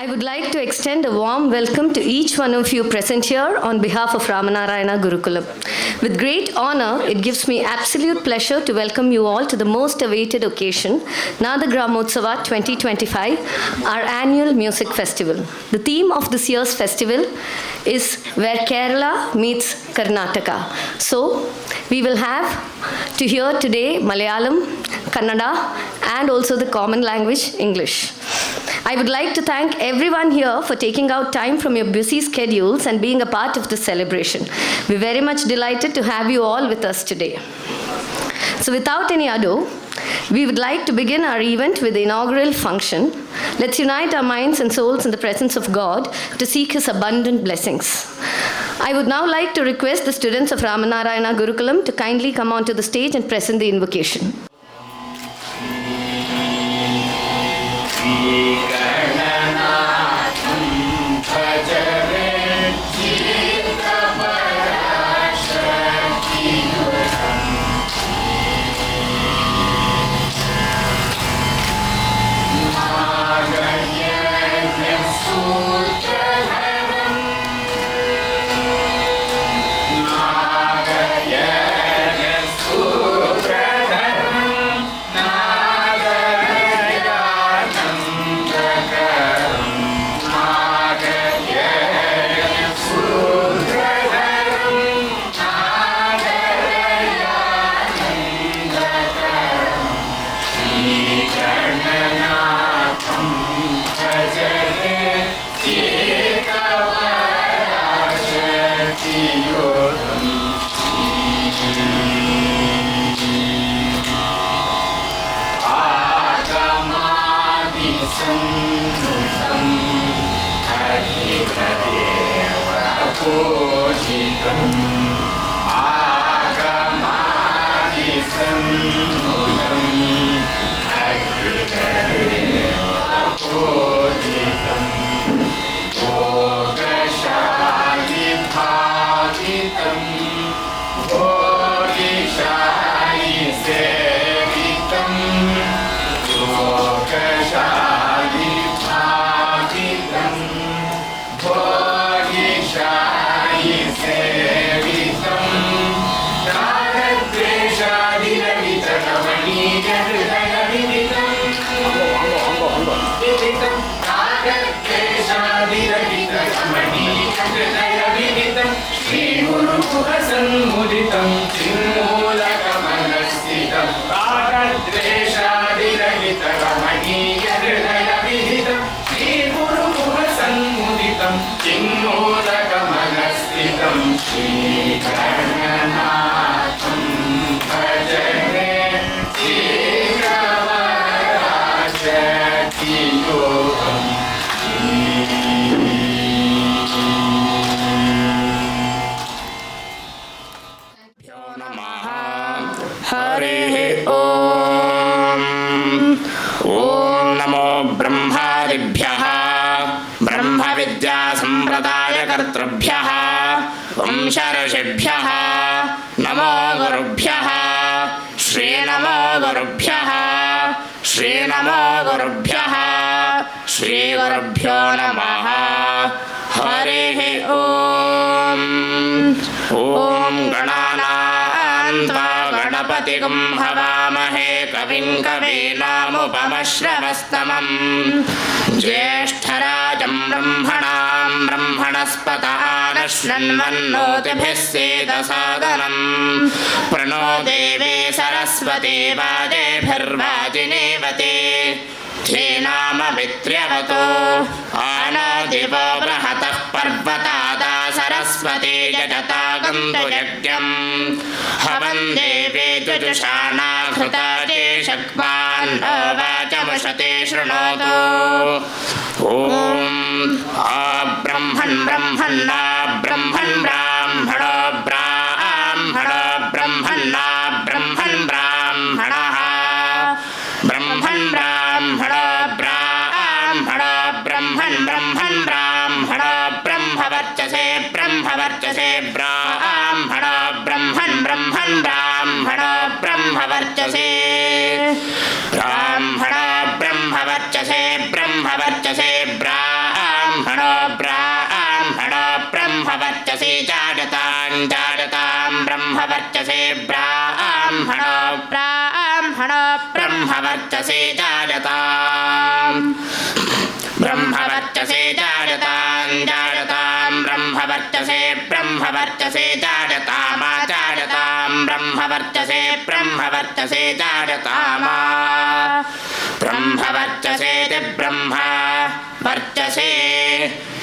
I would like to extend a warm welcome to each one of you present here on behalf of Ramanarayana Gurukulam. With great honor, it gives me absolute pleasure to welcome you all to the most awaited occasion, Nadagramotsava 2025, our annual music festival. The theme of this year's festival is Where Kerala Meets Karnataka. So, we will have to hear today Malayalam, Kannada, and also the common language, English. I would like to thank everyone here for taking out time from your busy schedules and being a part of this celebration. We're very much delighted to have you all with us today. So without any ado, we would like to begin our event with the inaugural function. Let's unite our minds and souls in the presence of God to seek His abundant blessings. I would now like to request the students of Ramanarayana Gurukulam to kindly come onto the stage and present the invocation. सन्नुतं हरिहरेवपूजितम् आगमादिसन्नुतं हरिहरेवपूजितम् भोगशालिभावितम् भोगिशायि सेवितम् भोगशालिभावितम् भोगिशायि सेवितम् रागद्वेषादिरहितरमणीयहृदयविदितम् रागद्वेषादिरहितरमणीयहृदयविदितम् श्रीगुरुमुखसन्मुदितम् चिन्मूलकमनस्थितम् रागद्वेषादिरहितरमणीयहृदयविदितम् श्रीगुरुमुखसन्मुदितम् चिन्मूलकमनस्थितम् श्रीगणनाथम् भजने श्रीरमणराजतियोगम् हरिः ॐ नमो ब्रह्मादिभ्यः ब्रह्मविद्यासम्प्रदायकर्तृभ्यः वंशऋषिभ्यः नमो गुरुभ्यः श्रीनमो गुरुभ्यः श्रीनमो गुरुभ्यः श्रीगुरुभ्यो नमः हरिः ॐ गणानां त्वा गणपतिगुं हवामहे कविं कवीनामुपमश्रवस्तमम् ज्येष्ठराजं ब्रह्मणां ब्रह्मणस्पतः नश्वन्वन्नोतिभिः सेदसादनम् प्रणो देवी सरस्वती वाजेभिर्वाजिनीवती धीनाममित्र्यवतो आनो दिवो बृहतः पर्वतादा सरस्वती यजता गन्तु यज्ञम् हवन् देवी जुजुषाणाहृता चे शक्वान् नो वाचमुषते शृणोतु ॐ ब्रह्मन् ब्रह्मन्ना ब्रह्मन् ब्राह्मणो ब्राह्मणो ब्रह्मन्ना ब्रह्मन् ब्राह्मणः ब्रह्मन् ब्राह्मणो ब्राह्मणो ब्रह्मन् ब्रह्मन् ब्राह्मणो ब्रह्मवर्चसे ब्रह्मवर्चसे ब्राह्मणो ब्रह्मन् ब्रह्मन् ब्राह्मणो ब्रह्मवर्चसे ब्राह्मणो ब्रह्मवर्चसे ब्रह्मवर्चसे ब्राह्मणो ब्राह्मणो ब्रह्मवर्चसे जायतां जायतां ब्रह्मवर्चसे ब्राह्मणो ब्राह्मणो ब्रह्मवर्चसे जायताम् ब्रह्मवर्चसे जायतां जायतां ब्रह्मवर्चसे ब्रह्मवर्चसे जायतामाचार्यतां ब्रह्मवर्चसे ब्रह्मवर्चसे जायतामा ब्रह्मवर्चसे ब्रह्मा वर्चसे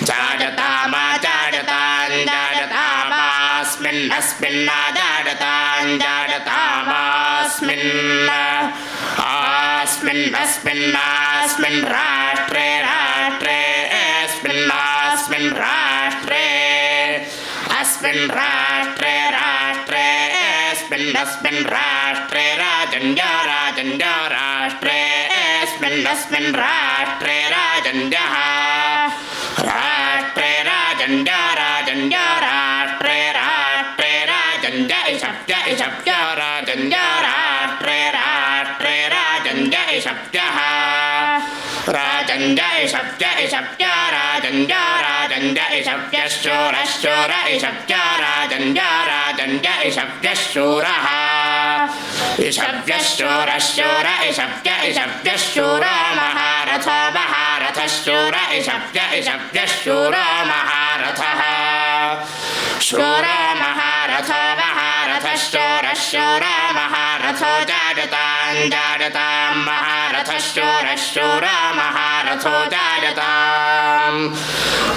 जायतामाचार्यतां जायतामास्मिन्नस्मिन्नाजायतां जायतामास्मिन् अस्मिन् राष्ट्रे राष्ट्रे अस्मिन् राष्ट्रे राष्ट्रे अस्मिन् राष्ट्रे राजन्य राष्ट्रे अस्मिन् राष्ट्रे राजन्यः राष्ट्रे राजन्य राष्ट्रे राजन्य इषभ्य राजन्य राष्ट्रे राजन्य इषभ्यः राजन्य इषभ्य राजन्य इषभ्यश्चोर इषभ्य राजन्य इषभ्यश्चोरः इषभ्यश्चोर इषभ्यश्चोरो महारथश्चोर इषभ्यश्चोरो महारथः शोरो महारथश्चोर महारथो जायतां महारथश्चोर महारथो जायतां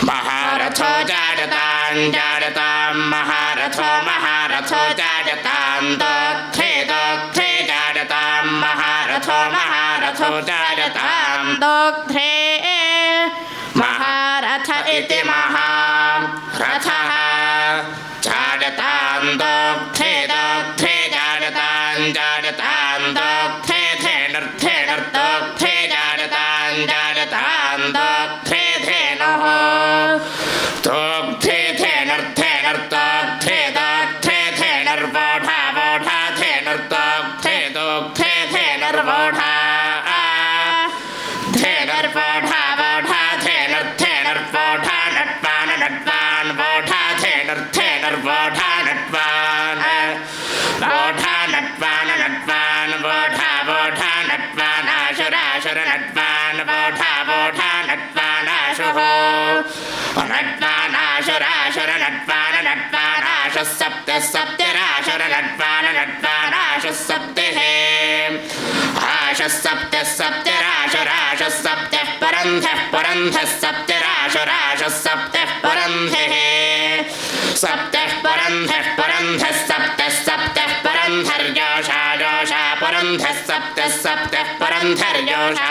महारथो जायतां महारथो जायतां दोत्थे जायतां महारथो महारथो जायतां दोग्ध्रे महारथ इति महारथः जायतां दोग्ध्रे दोग्ध्रे जायतां जायतां दोग्ध्रे धेनुर्धे नर्दोग्ध्रे जायतां जायतां दोग्ध्रे धेनुः दोग्ध्रे धेनुर्धे नर्दोग्ध्रे दोग्ध्रे धेनुर्वोढा वोढा धेनुर्दोग्ध्रे दोग्ध्रे धेनुर्वोढा धेनुर्वोढा वोढा धेनुर्धेनुर्वोढा नट्वान् नट्वान् वोढा धेनुर्धेनुर्वोढा नट्वान् वोढा नट्वान् नट्वान् वोढा वोढा नट्वान् आशुराशुर नट्वान् वोढा वोढा नट्वान् आशुः नट्वान् आशुराशुर नट्वान् नट्वान् आशुः सप्तः सप्तिराशुर नट्वान् नट्वान् आशुः सप्तिः आशुः सप्तः सप्तिराशुराशुः सप्तः परन्धः परन्धः सप्तिराशुराशुः सप्तः परन्धिः सप्तः परन्धः परन्धः सप्तः सप्तः परन्धर्योषा योषा परन्धः सप्तः सप्तः परन्धर्योषा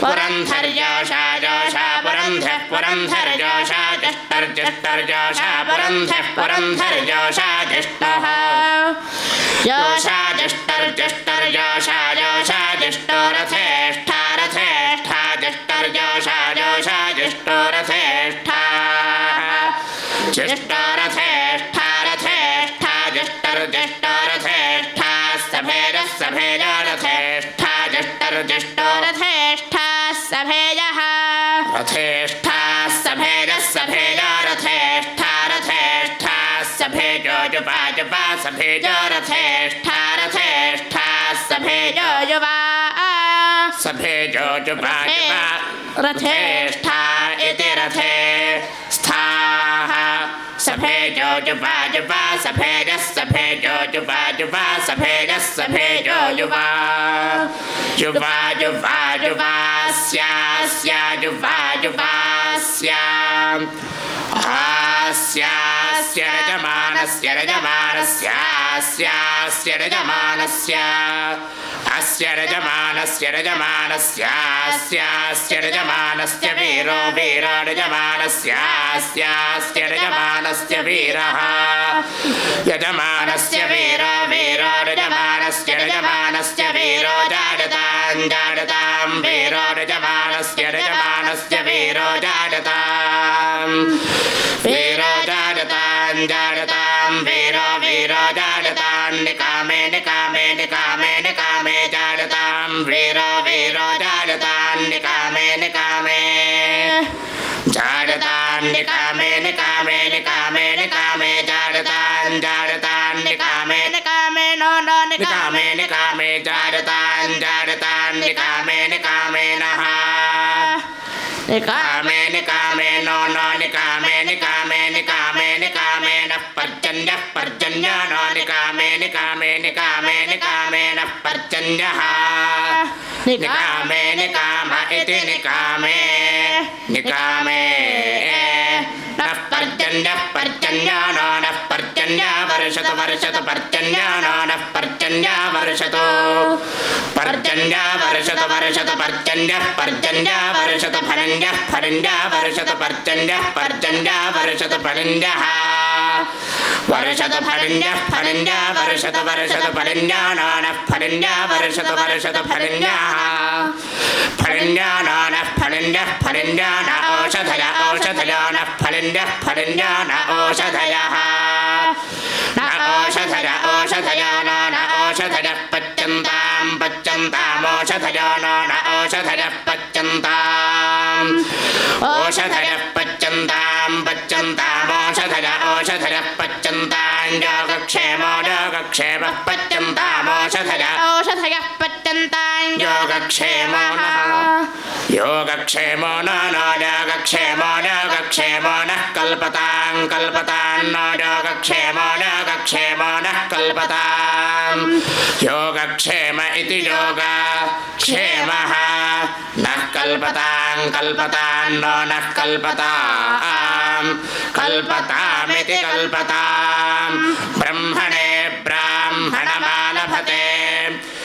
परन्धर्योषा योषा परन्धः परन्धर्योषा जिष्टर्जिष्टर्योषा परन्धः परन्धर्योषा जिष्टः योषा जिष्टर्जिष्टर्योषा योषा जिष्टो रथेष्ठा रथेष्ठा जिष्टर्योषा योषा जिष्टो रथेष्ठा जिष्टो रथेष्ठा रथेष्ठा जिष्टर्जिष्टो रथेष्ठा सभेजः सभेजो रथेष्ठा जिष्टर्जिष्टो रथेष्ठा सभेजः रथेष्ठा सभेजः सभेजो रथेष्ठा रथेष्ठा सभेजो युवा युवा सभेजो रथेष्ठा रथेष्ठा सभेजो युवा सभेजो युवा युवा रथेष्ठा इति रथे स्थाः सभेजो युवा युवा सभेजः सभेजो युवा युवा सभेजः सभेजो युवा युवा युवा युवास्या युवा युवास्या आस्यास्य रजमानस्य रजमानस्यास्यास्य रजमानस्य अस्य रजमानस्य रजमानस्यास्यास्य रजमानस्य वीरो वीरो रजमानस्यास्यास्य रजमानस्य वीरः यजमानस्य वीरो वीरो रजमानस्य रजमानस्य वीरो जायतां जायतां वीरो रजमानस्य रजमानस्य वीरो जायतां वीरो जायतां जायतां वीरो वीरो जायतां निकामे निकामे निकामे निकामे जायतां वीरो वीरो जायतां निकामे निकामे जायतां निकामे निकामे निकामे निकामे जायतां जायतां निकामे निकामे नो नो निकामे निकामे जायतां जायतां निकामे निकामे नः निकामे निकामे नो नो निकामे निकामे निकामे निकामे नः पर्जन्यः पर्जन्य नो निकामे निकामे निकामे निकामे नः पर्जन्यः निकामे निकाम इति निकामे निकामे नः पर्जन्यः पर्जन्य नो नः पर्जन्य वर्षतु वर्षतु पर्जन्य नो नः पर्जन्य वर्षतु पर्जन्य वर्षतु वर्षतु पर्जन्यः पर्जन्य वर्षतु फलन्यः फलन्य वर्षतु पर्जन्यः पर्जन्य वर्षतु फलन्यः वर्षतु फलन्यः फलन्य वर्षतु वर्षतु फलन्य नो नः फलन्य वर्षतु वर्षतु फलन्यः फलन्य नो नः फलन्यः फलन्य न औषधय औषधयो नः फलन्यः फलन्य न औषधयः न औषधय औषधयो नो न औषधयः पच्यन्तां पच्यन्तामौषधयो नो न औषधयः पच्यन्ताम् औषधयः पच्यन्तां पच्यन्तामौषधय औषधयः पच्यन्तां योगक्षेमो योगक्षेमः पच्यन्तामौषधय औषधयः पच्यन्तां योगक्षेमो नः योगक्षेमो न नो योगक्षेमो योगक्षेमो नः कल्पतां कल्पतां नो योगक्षेमो योगक्षेमो नः कल्पतां योगक्षेम इति योगक्षेमः नः कल्पतां कल्पतां नो नः कल्पतां कल्पतामिति कल्पतां ब्रह्मणे ब्राह्मणमालभते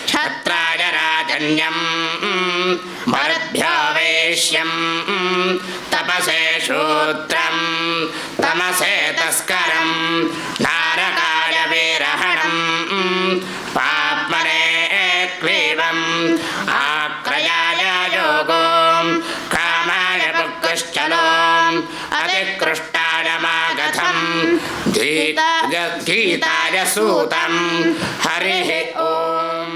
क्षत्राय राज हिरण्यं मरुद्भ्यो वैश्यं तपसे शूद्रं तमसे तस्करं नारकाय विरहणं पाप्मने क्लीवम् आक्रयाय योगों कामाय पुक्कुश्चलों अतिकृष्टाय मागधं गीताय सूतं हरिः ॐ.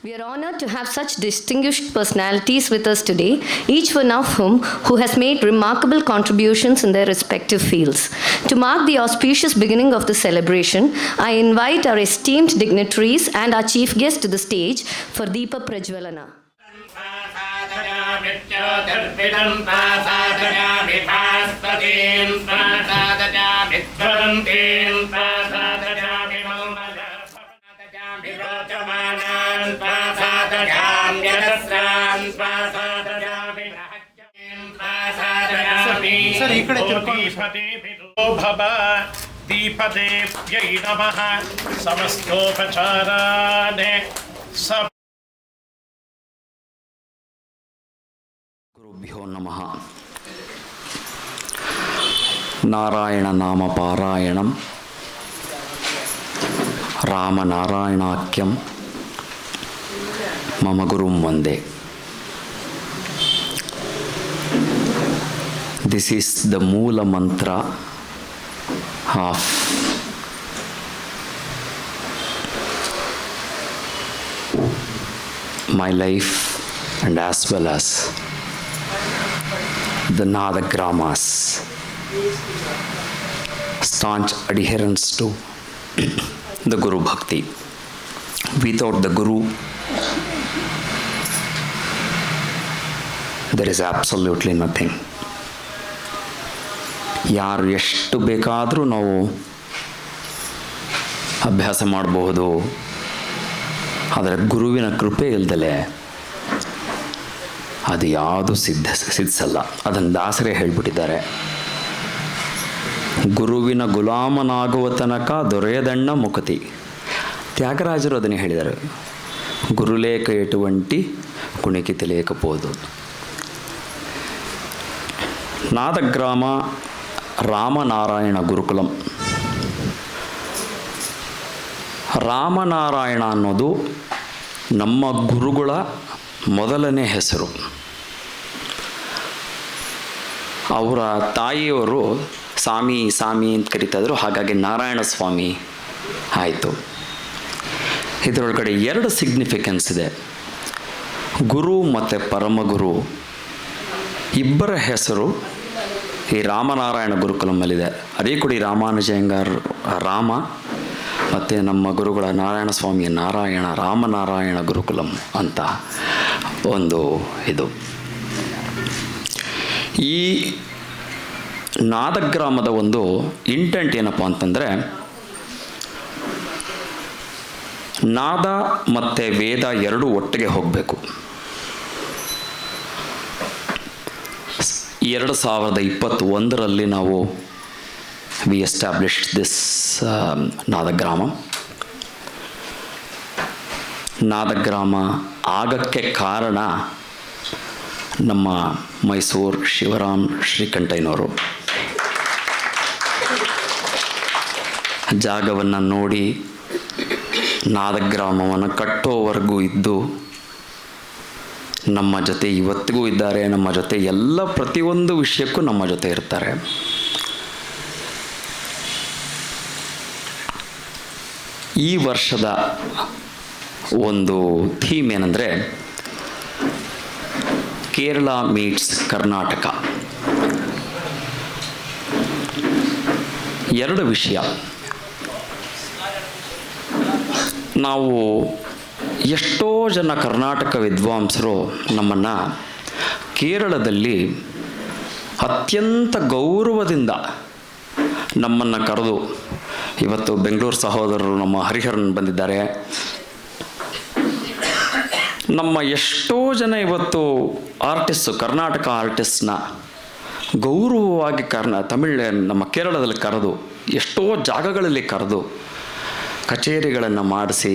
We are honored to have such distinguished personalities with us today, each one of whom who has made remarkable contributions in their respective fields. To mark the auspicious beginning of the celebration, I invite our esteemed dignitaries and our chief guest to the stage for Deepa Prajwalana. Sir ಈ ಕಡೆ ಭವ ದೀಪದೇವ್ಯೈ ನಮಃ ಸಮಸ್ತೋಪಚಾರಾನೇ ಗುರುಭ್ಯೋ ನಮಃ. ನಾರಾಯಣ ನಾಮ ಪಾರಾಯಣಂ ರಾಮನಾರಾಯಣಾಖ್ಯಂ ಮಮ ಗುರುಂ Vande. This is the Moola mantra of my life and as well as the Nadagramas. Staunch adherence to the Guru Bhakti. Without the Guru, there is absolutely nothing. ಯಾರು ಎಷ್ಟು ಬೇಕಾದರೂ ನಾವು ಅಭ್ಯಾಸ ಮಾಡಬಹುದು, ಆದರೆ ಗುರುವಿನ ಕೃಪೆ ಇಲ್ದಲೆ ಅದು ಯಾವುದು ಸಿದ್ಧಿಸಲ್ಲ. ಅದನ್ನು ದಾಸರೇ ಹೇಳಿಬಿಟ್ಟಿದ್ದಾರೆ. ಗುರುವಿನ ಗುಲಾಮನಾಗುವ ತನಕ ದೊರೆಯದಣ್ಣ ಮುಕತಿ. ತ್ಯಾಗರಾಜರು ಅದನ್ನೇ ಹೇಳಿದ್ದಾರೆ. ಗುರುಲೇಖ ಎಟುವಂಟಿ ಕುಣಿಕಿತ ಲೇಖಪೋದು. ನಾದಗ್ರಾಮ ರಾಮನಾರಾಯಣ ಗುರುಕುಲಂ. ರಾಮನಾರಾಯಣ ಅನ್ನೋದು ನಮ್ಮ ಗುರುಗಳ ಮೊದಲನೇ ಹೆಸರು. ಅವರ ತಾಯಿಯವರು ಸ್ವಾಮಿ ಸ್ವಾಮಿ ಅಂತ ಕರೀತಾಯಿದ್ರು, ಹಾಗಾಗಿ ನಾರಾಯಣ ಸ್ವಾಮಿ ಆಯಿತು. ಇದರೊಳಗಡೆ ಎರಡು ಸಿಗ್ನಿಫಿಕೆನ್ಸ್ ಇದೆ. ಗುರು ಮತ್ತು ಪರಮಗುರು ಇಬ್ಬರ ಹೆಸರು ಈ ರಾಮನಾರಾಯಣ ಗುರುಕುಲಮಲ್ಲಿದೆ. ಅರೀಕುಡಿ ರಾಮಾನುಜಯ್ಯಂಗಾರ್ ರಾಮ ಮತ್ತು ನಮ್ಮ ಗುರುಗಳ ನಾರಾಯಣ ಸ್ವಾಮಿಯ ನಾರಾಯಣ, ರಾಮನಾರಾಯಣ ಗುರುಕುಲಂ ಅಂತ ಒಂದು ಇದು. ಈ ನಾದಗ್ರಾಮದ ಒಂದು ಇಂಟೆಂಟ್ ಏನಪ್ಪ ಅಂತಂದರೆ, ನಾದ ಮತ್ತು ವೇದ ಎರಡೂ ಒಟ್ಟಿಗೆ ಹೋಗಬೇಕು. 2021 ನಾವು ವಿ ಎಸ್ಟಾಬ್ಲಿಷ್ಡ್ ದಿಸ್ ನಾದಗ್ರಾಮ. ನಾದಗ್ರಾಮ ಆಗಕ್ಕೆ ಕಾರಣ ನಮ್ಮ ಮೈಸೂರು ಶಿವರಾಮ್ ಶ್ರೀಕಂಠಯ್ಯನವರು. ಜಾಗವನ್ನು ನೋಡಿ ನಾದಗ್ರಾಮವನ್ನು ಕಟ್ಟೋವರೆಗೂ ಇದ್ದು ನಮ್ಮ ಜೊತೆ ಇವತ್ತಿಗೂ ಇದ್ದಾರೆ. ನಮ್ಮ ಜೊತೆ ಎಲ್ಲ ಪ್ರತಿಯೊಂದು ವಿಷಯಕ್ಕೂ ನಮ್ಮ ಜೊತೆ ಇರ್ತಾರೆ. ಈ ವರ್ಷದ ಒಂದು ಥೀಮ್ ಏನಂದರೆ ಕೇರಳ ಮೀಟ್ಸ್ ಕರ್ನಾಟಕ. ಎರಡು ವಿಷಯ. ನಾವು ಎಷ್ಟೋ ಜನ ಕರ್ನಾಟಕ ವಿದ್ವಾಂಸರು ನಮ್ಮನ್ನು ಕೇರಳದಲ್ಲಿ ಅತ್ಯಂತ ಗೌರವದಿಂದ ನಮ್ಮನ್ನು ಕರೆದು, ಇವತ್ತು ಬೆಂಗಳೂರು ಸಹೋದರರು ನಮ್ಮ ಹರಿಹರನ್ ಬಂದಿದ್ದಾರೆ, ನಮ್ಮ ಎಷ್ಟೋ ಜನ ಇವತ್ತು ಆರ್ಟಿಸ್ಟು, ಕರ್ನಾಟಕ ಆರ್ಟಿಸ್ಟ್ನ ಗೌರವವಾಗಿ ತಮಿಳ್ ನಮ್ಮ ಕೇರಳದಲ್ಲಿ ಕರೆದು, ಎಷ್ಟೋ ಜಾಗಗಳಲ್ಲಿ ಕರೆದು ಕಚೇರಿಗಳನ್ನು ಮಾಡಿಸಿ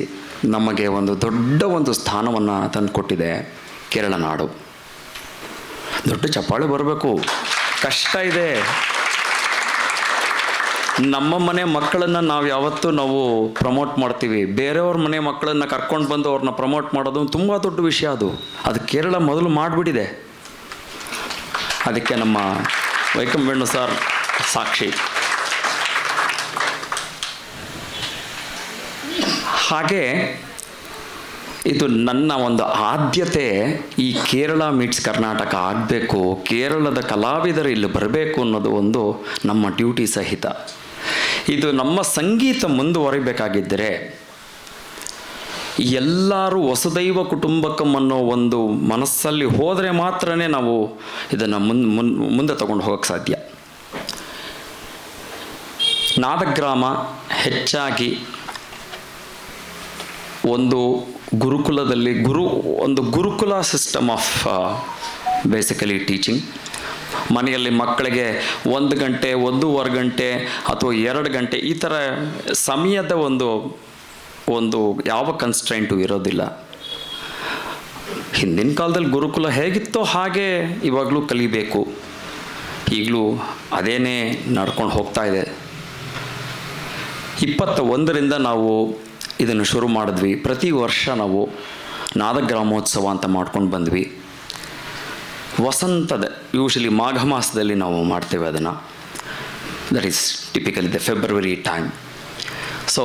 ನಮಗೆ ಒಂದು ದೊಡ್ಡ ಒಂದು ಸ್ಥಾನವನ್ನು ತಂದುಕೊಟ್ಟಿದೆ ಕೇರಳ ನಾಡು. ದೊಡ್ಡ ಚಪ್ಪಾಳೆ ಬರಬೇಕು, ಕಷ್ಟ ಇದೆ. ನಮ್ಮ ಮನೆ ಮಕ್ಕಳನ್ನು ನಾವು ಯಾವತ್ತೂ ನಾವು ಪ್ರಮೋಟ್ ಮಾಡ್ತೀವಿ, ಬೇರೆಯವ್ರ ಮನೆ ಮಕ್ಕಳನ್ನು ಕರ್ಕೊಂಡು ಬಂದು ಅವ್ರನ್ನ ಪ್ರಮೋಟ್ ಮಾಡೋದು ತುಂಬ ದೊಡ್ಡ ವಿಷಯ. ಅದು ಕೇರಳ ಮೊದಲು ಮಾಡಿಬಿಟ್ಟಿದೆ. ಅದಕ್ಕೆ ನಮ್ಮ ವೈಕಂ ವೇಣು ಸರ್ ಸಾಕ್ಷಿ. ಹಾಗೆ ಇದು ನನ್ನ ಒಂದು ಆದ್ಯತೆ, ಈ ಕೇರಳ ಮೀಟ್ಸ್ ಕರ್ನಾಟಕ ಆಗಬೇಕು, ಕೇರಳದ ಕಲಾವಿದರು ಇಲ್ಲಿ ಬರಬೇಕು ಅನ್ನೋದು ಒಂದು ನಮ್ಮ ಡ್ಯೂಟಿ ಸಹಿತ. ಇದು ನಮ್ಮ ಸಂಗೀತ ಮುಂದುವರಿಬೇಕಾಗಿದ್ದರೆ ಎಲ್ಲರೂ ವಸುದೈವ ಕುಟುಂಬಕಂ ಅನ್ನೋ ಒಂದು ಮನಸ್ಸಲ್ಲಿ ಹೋದರೆ ಮಾತ್ರ ನಾವು ಇದನ್ನು ಮುಂದೆ ತಗೊಂಡು ಹೋಗೋಕ್ಕೆ ಸಾಧ್ಯ. ನಾದಗ್ರಾಮ ಹೆಚ್ಚಾಗಿ ಒಂದು ಗುರುಕುಲದಲ್ಲಿ ಒಂದು ಗುರುಕುಲ ಸಿಸ್ಟಮ್ ಆಫ್ ಬೇಸಿಕಲಿ ಟೀಚಿಂಗ್. ಮನೆಯಲ್ಲಿ ಮಕ್ಕಳಿಗೆ 1 ಗಂಟೆ 1.5 ಗಂಟೆ ಅಥವಾ 2 ಗಂಟೆ ಈ ಥರ ಸಮಯದ ಒಂದು ಯಾವ ಕನ್ಸ್ಟ್ರೈಂಟು ಇರೋದಿಲ್ಲ. ಹಿಂದಿನ ಕಾಲದಲ್ಲಿ ಗುರುಕುಲ ಹೇಗಿತ್ತೋ ಹಾಗೆ ಇವಾಗಲೂ ಕಲಿಬೇಕು. ಈಗಲೂ ಅದೇನೇ ನಡ್ಕೊಂಡು ಹೋಗ್ತಾ ಇದೆ. 21ರಿಂದ ನಾವು ಇದನ್ನು ಶುರು ಮಾಡಿದ್ವಿ. ಪ್ರತಿ ವರ್ಷ ನಾವು ನಾದಗ್ರಾಮೋತ್ಸವ ಅಂತ ಮಾಡ್ಕೊಂಡು ಬಂದ್ವಿ. ವಸಂತದ ಯೂಶಲಿ ಮಾಘ ಮಾಸದಲ್ಲಿ ನಾವು ಮಾಡ್ತೇವೆ ಅದನ್ನು. That is typically the February time. So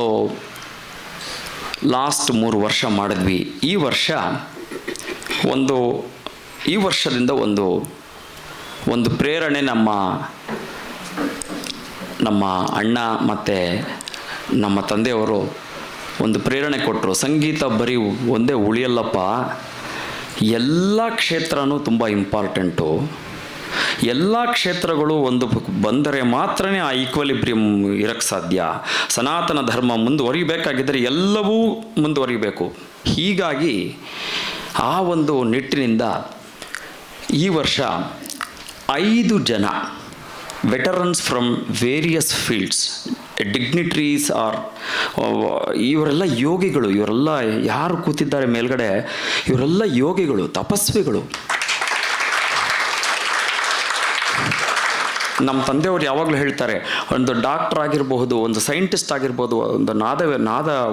last 3 ವರ್ಷ ಮಾಡಿದ್ವಿ. ಈ ವರ್ಷದಿಂದ ಒಂದು ಪ್ರೇರಣೆ ನಮ್ಮ ಅಣ್ಣ ಮತ್ತು ನಮ್ಮ ತಂದೆಯವರು ಒಂದು ಪ್ರೇರಣೆ ಕೊಟ್ಟರು. ಸಂಗೀತ ಬರೀ ಒಂದೇ ಉಳಿಯಲ್ಲಪ್ಪ, ಎಲ್ಲ ಕ್ಷೇತ್ರನೂ ತುಂಬ ಇಂಪಾರ್ಟೆಂಟು. ಎಲ್ಲ ಕ್ಷೇತ್ರಗಳು ಬಂದರೆ ಮಾತ್ರ ಆ ಈಕ್ವಲಿಬ್ರಿಯಮ್ ಇರೋಕ್ಕೆ ಸಾಧ್ಯ. ಸನಾತನ ಧರ್ಮ ಮುಂದುವರಿಬೇಕಾಗಿದ್ದರೆ ಎಲ್ಲವೂ ಮುಂದುವರಿಬೇಕು. ಹೀಗಾಗಿ ಆ ಒಂದು ನಿಟ್ಟಿನಿಂದ ಈ ವರ್ಷ 5 ಜನ ವೆಟರನ್ಸ್ ಫ್ರಮ್ ವೇರಿಯಸ್ ಫೀಲ್ಡ್ಸ್, ಡಿಗ್ನಿಟ್ರೀಸ್ ಇವರೆಲ್ಲ ಯೋಗಿಗಳು. ಇವರೆಲ್ಲ ಯಾರು ಕೂತಿದ್ದಾರೆ ಮೇಲ್ಗಡೆ, ಇವರೆಲ್ಲ ಯೋಗಿಗಳು, ತಪಸ್ವಿಗಳು. ನಮ್ಮ ತಂದೆಯವರು ಯಾವಾಗಲೂ ಹೇಳ್ತಾರೆ, ಒಂದು ಡಾಕ್ಟರ್ ಆಗಿರಬಹುದು, ಒಂದು ಸೈಂಟಿಸ್ಟ್ ಆಗಿರ್ಬೋದು, ಒಂದು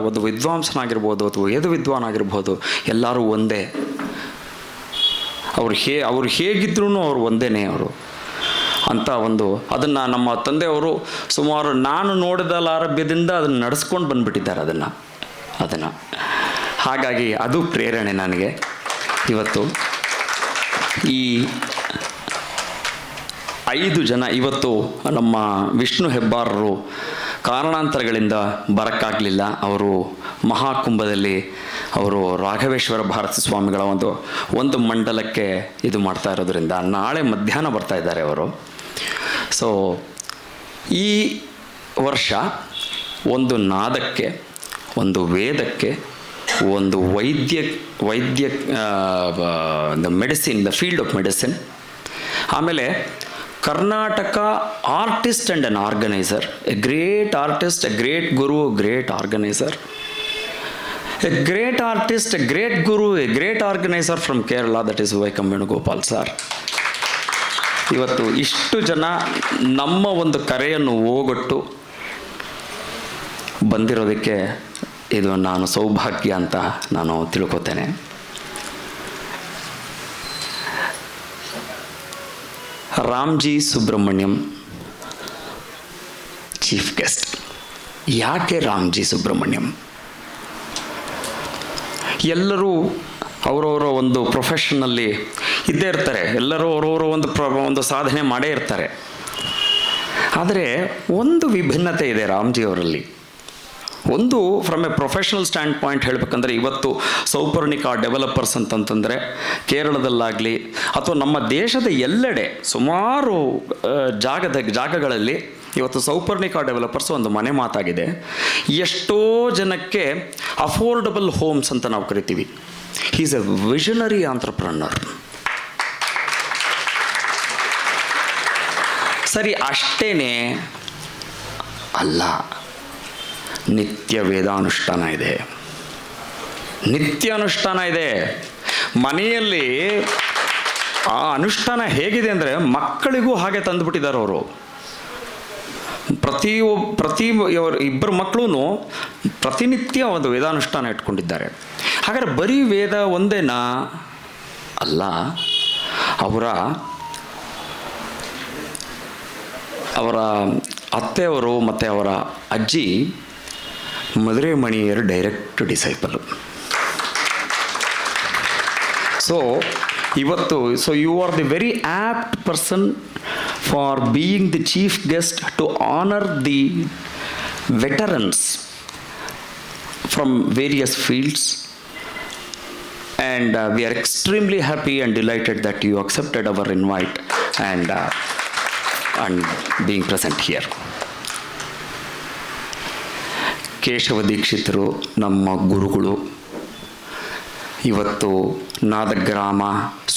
ಒಂದು ವಿದ್ವಾಂಸನಾಗಿರ್ಬೋದು ಅಥವಾ ವೇದ ವಿದ್ವಾನ್ ಆಗಿರ್ಬೋದು, ಎಲ್ಲರೂ ಒಂದೇ. ಅವ್ರು ಹೇಗಿದ್ರೂ ಅವ್ರು ಒಂದೇನೇ ಅವರು ಅಂತ ಅದನ್ನು ನಮ್ಮ ತಂದೆಯವರು ಸುಮಾರು ನಾನು ನೋಡಿದ ಆರಭ್ಯದಿಂದ ಅದನ್ನು ನಡೆಸ್ಕೊಂಡು ಬಂದುಬಿಟ್ಟಿದ್ದಾರೆ ಅದನ್ನು. ಹಾಗಾಗಿ ಅದು ಪ್ರೇರಣೆ ನನಗೆ. ಇವತ್ತು ಈ 5 ಜನ, ಇವತ್ತು ನಮ್ಮ ವಿಷ್ಣು ಹೆಬ್ಬಾರರು ಕಾರಣಾಂತರಗಳಿಂದ ಬರೋಕ್ಕಾಗಲಿಲ್ಲ. ಅವರು ಮಹಾಕುಂಭದಲ್ಲಿ ಅವರು ರಾಘವೇಶ್ವರ ಭಾರತಿ ಸ್ವಾಮಿಗಳ ಒಂದು ಮಂಡಲಕ್ಕೆ ಇದು ಮಾಡ್ತಾ ಇರೋದ್ರಿಂದ ನಾಳೆ ಮಧ್ಯಾಹ್ನ ಬರ್ತಾ ಇದ್ದಾರೆ ಅವರು. ಸೊ ಈ ವರ್ಷ ಒಂದು ನಾದಕ್ಕೆ, ಒಂದು ವೇದಕ್ಕೆ, ಒಂದು medicine, the field of medicine, ಆಮೇಲೆ Karnataka artist and an organizer, a great artist, a great guru, great organizer, a great artist, a great guru, a great organizer from Kerala, that is Vaikom Venugopal sir. ಇವತ್ತು ಇಷ್ಟು ಜನ ನಮ್ಮ ಒಂದು ಕರೆಯನ್ನು ಹೋಗೊಟ್ಟು ಬಂದಿರೋದಕ್ಕೆ ಇದು ನಾನು ಸೌಭಾಗ್ಯ ಅಂತ ನಾನು ತಿಳ್ಕೊತೇನೆ. Ramji Subramaniam chief guest. ಯಾಕೆ ರಾಮ್ಜಿ ಸುಬ್ರಹ್ಮಣ್ಯಂ? ಎಲ್ಲರೂ ಅವರವರ ಒಂದು ಪ್ರೊಫೆಷನ್ನಲ್ಲಿ ಇದ್ದೇ ಇರ್ತಾರೆ, ಎಲ್ಲರೂ ಅವರವರ ಒಂದು ಸಾಧನೆ ಮಾಡೇ ಇರ್ತಾರೆ. ಆದರೆ ಒಂದು ವಿಭಿನ್ನತೆ ಇದೆ ರಾಮ್ಜಿ ಅವರಲ್ಲಿ. ಒಂದು from A professional stand point ಹೇಳಬೇಕಂದ್ರೆ, ಇವತ್ತು ಸೌಪರ್ಣಿಕಾ ಡೆವಲಪರ್ಸ್ ಅಂತಂತಂದರೆ ಕೇರಳದಲ್ಲಾಗಲಿ ಅಥವಾ ನಮ್ಮ ದೇಶದ ಎಲ್ಲೆಡೆ ಸುಮಾರು ಜಾಗಗಳಲ್ಲಿ ಇವತ್ತು ಸೌಪರ್ಣಿಕಾ ಡೆವಲಪರ್ಸ್ ಒಂದು ಮನೆ ಮಾತಾಗಿದೆ. ಎಷ್ಟೋ ಜನಕ್ಕೆ ಅಫೋರ್ಡಬಲ್ ಹೋಮ್ಸ್ ಅಂತ ನಾವು ಕರಿತೀವಿ. He is A visionary entrepreneur. ಸರಿ, ಅಷ್ಟೇನೆ ಅಲ್ಲ, ನಿತ್ಯ ವೇದಾನುಷ್ಠಾನ ಇದೆ, ನಿತ್ಯ ಅನುಷ್ಠಾನ ಇದೆ. ಮನೆಯಲ್ಲಿ ಆ ಅನುಷ್ಠಾನ ಹೇಗಿದೆ ಅಂದರೆ ಮಕ್ಕಳಿಗೂ ಹಾಗೆ ತಂದುಬಿಟ್ಟಿದ್ದಾರೆ ಅವರು. ಇಬ್ಬರು ಮಕ್ಕಳು ಪ್ರತಿನಿತ್ಯ ಒಂದು ವೇದಾನುಷ್ಠಾನ ಇಟ್ಕೊಂಡಿದ್ದಾರೆ. ಹಾಗಾದರೆ ಬರೀ ವೇದ ಒಂದೇನಾ? ಅಲ್ಲ, ಅವರ ಅತ್ತೆಯವರು ಮತ್ತು ಅವರ ಅಜ್ಜಿ ಮಧುರೆ ಮಣಿಯರು direct disciple. So you are the very apt person for being the chief guest to honour the veterans from various fields. And we are extremely happy and delighted that you accepted our invite and being present here. Keshava ದೀಕ್ಷಿತರು ನಮ್ಮ ಗುರುಗಳು. ಇವತ್ತು ನಾದಗ್ರಾಮ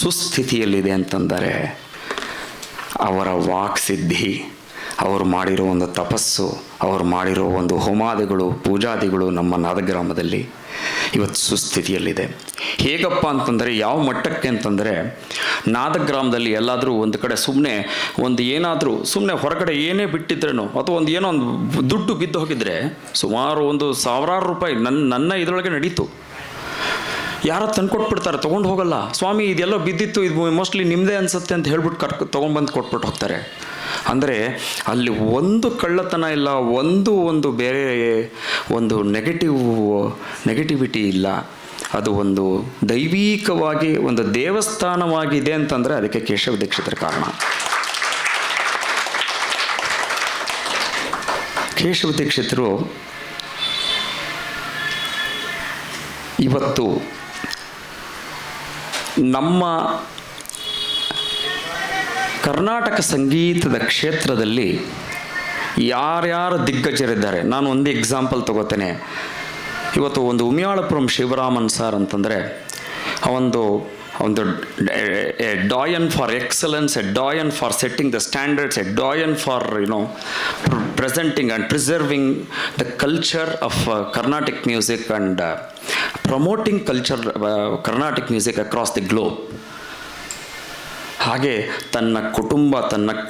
ಸುಸ್ಥಿತಿಯಲ್ಲಿದೆ ಅಂತಂದರೆ ಅವರ ವಾಕ್ಸಿದ್ಧಿ, ಅವರು ಮಾಡಿರೋ ಒಂದು ತಪಸ್ಸು, ಅವರು ಮಾಡಿರೋ ಒಂದು ಹೋಮಾದಿಗಳು, ಪೂಜಾದಿಗಳು ನಮ್ಮ ನಾದಗ್ರಾಮದಲ್ಲಿ ಇವತ್ತು ಸುಸ್ಥಿತಿಯಲ್ಲಿದೆ. ಹೇಗಪ್ಪ ಅಂತಂದರೆ, ಯಾವ ಮಟ್ಟಕ್ಕೆ ಅಂತಂದರೆ, ನಾದಗ್ರಾಮದಲ್ಲಿ ಎಲ್ಲಾದರೂ ಒಂದು ಕಡೆ ಏನಾದರೂ ಸುಮ್ಮನೆ ಹೊರಗಡೆ ಏನೇ ಬಿಟ್ಟಿದ್ರೇನೋ ಅಥವಾ ಏನೋ ಒಂದು ದುಡ್ಡು ಬಿದ್ದು ಹೋಗಿದ್ರೆ ಸುಮಾರು ಒಂದು ಸಾವಿರಾರು ರೂಪಾಯಿ ನನ್ನ ಇದರೊಳಗೆ ನಡೀತು. ಯಾರೋ ತಂದ್ಕೊಟ್ಬಿಡ್ತಾರೆ, ತೊಗೊಂಡು ಹೋಗಲ್ಲ. ಸ್ವಾಮಿ ಇದೆಲ್ಲೋ ಬಿದ್ದಿತ್ತು, ಇದು ಮೋಸ್ಟ್ಲಿ ನಿಮ್ಮದೇ ಅನಿಸುತ್ತೆ ಅಂತ ಹೇಳ್ಬಿಟ್ಟು ತೊಗೊಂಡ್ಬಂದು ಕೊಟ್ಬಿಟ್ಟು ಹೋಗ್ತಾರೆ. ಅಂದರೆ ಅಲ್ಲಿ ಒಂದು ಕಳ್ಳತನ ಇಲ್ಲ, ಒಂದು ಬೇರೆ ಒಂದು ನೆಗೆಟಿವಿಟಿ ಇಲ್ಲ. ಅದು ಒಂದು ದೈವಿಕವಾಗಿ ಒಂದು ದೇವಸ್ಥಾನವಾಗಿದೆ ಅಂತಂದರೆ ಅದಕ್ಕೆ ಕೇಶವ ದೀಕ್ಷಿತರ ಕಾರಣ. ಕೇಶವ ದೀಕ್ಷಿತರು ಇವತ್ತು ನಮ್ಮ ಕರ್ನಾಟಕ ಸಂಗೀತದ ಕ್ಷೇತ್ರದಲ್ಲಿ ಯಾರ್ಯಾರು ದಿಗ್ಗಜರಿದ್ದಾರೆ, ನಾನು ಒಂದು ಎಕ್ಸಾಂಪಲ್ ತಗೋತೇನೆ. ಇವತ್ತು ಒಂದು ಉಮಿಯಾಳಪುರಂ ಶಿವರಾಮನ್ ಸರ್ ಅಂತಂದರೆ ಒಂದು a doyen for excellence, a doyen for setting the standards, a doyen for presenting and preserving the culture of Carnatic music and promoting culture Carnatic music across the globe. ಹಾಗೆ ತನ್ನ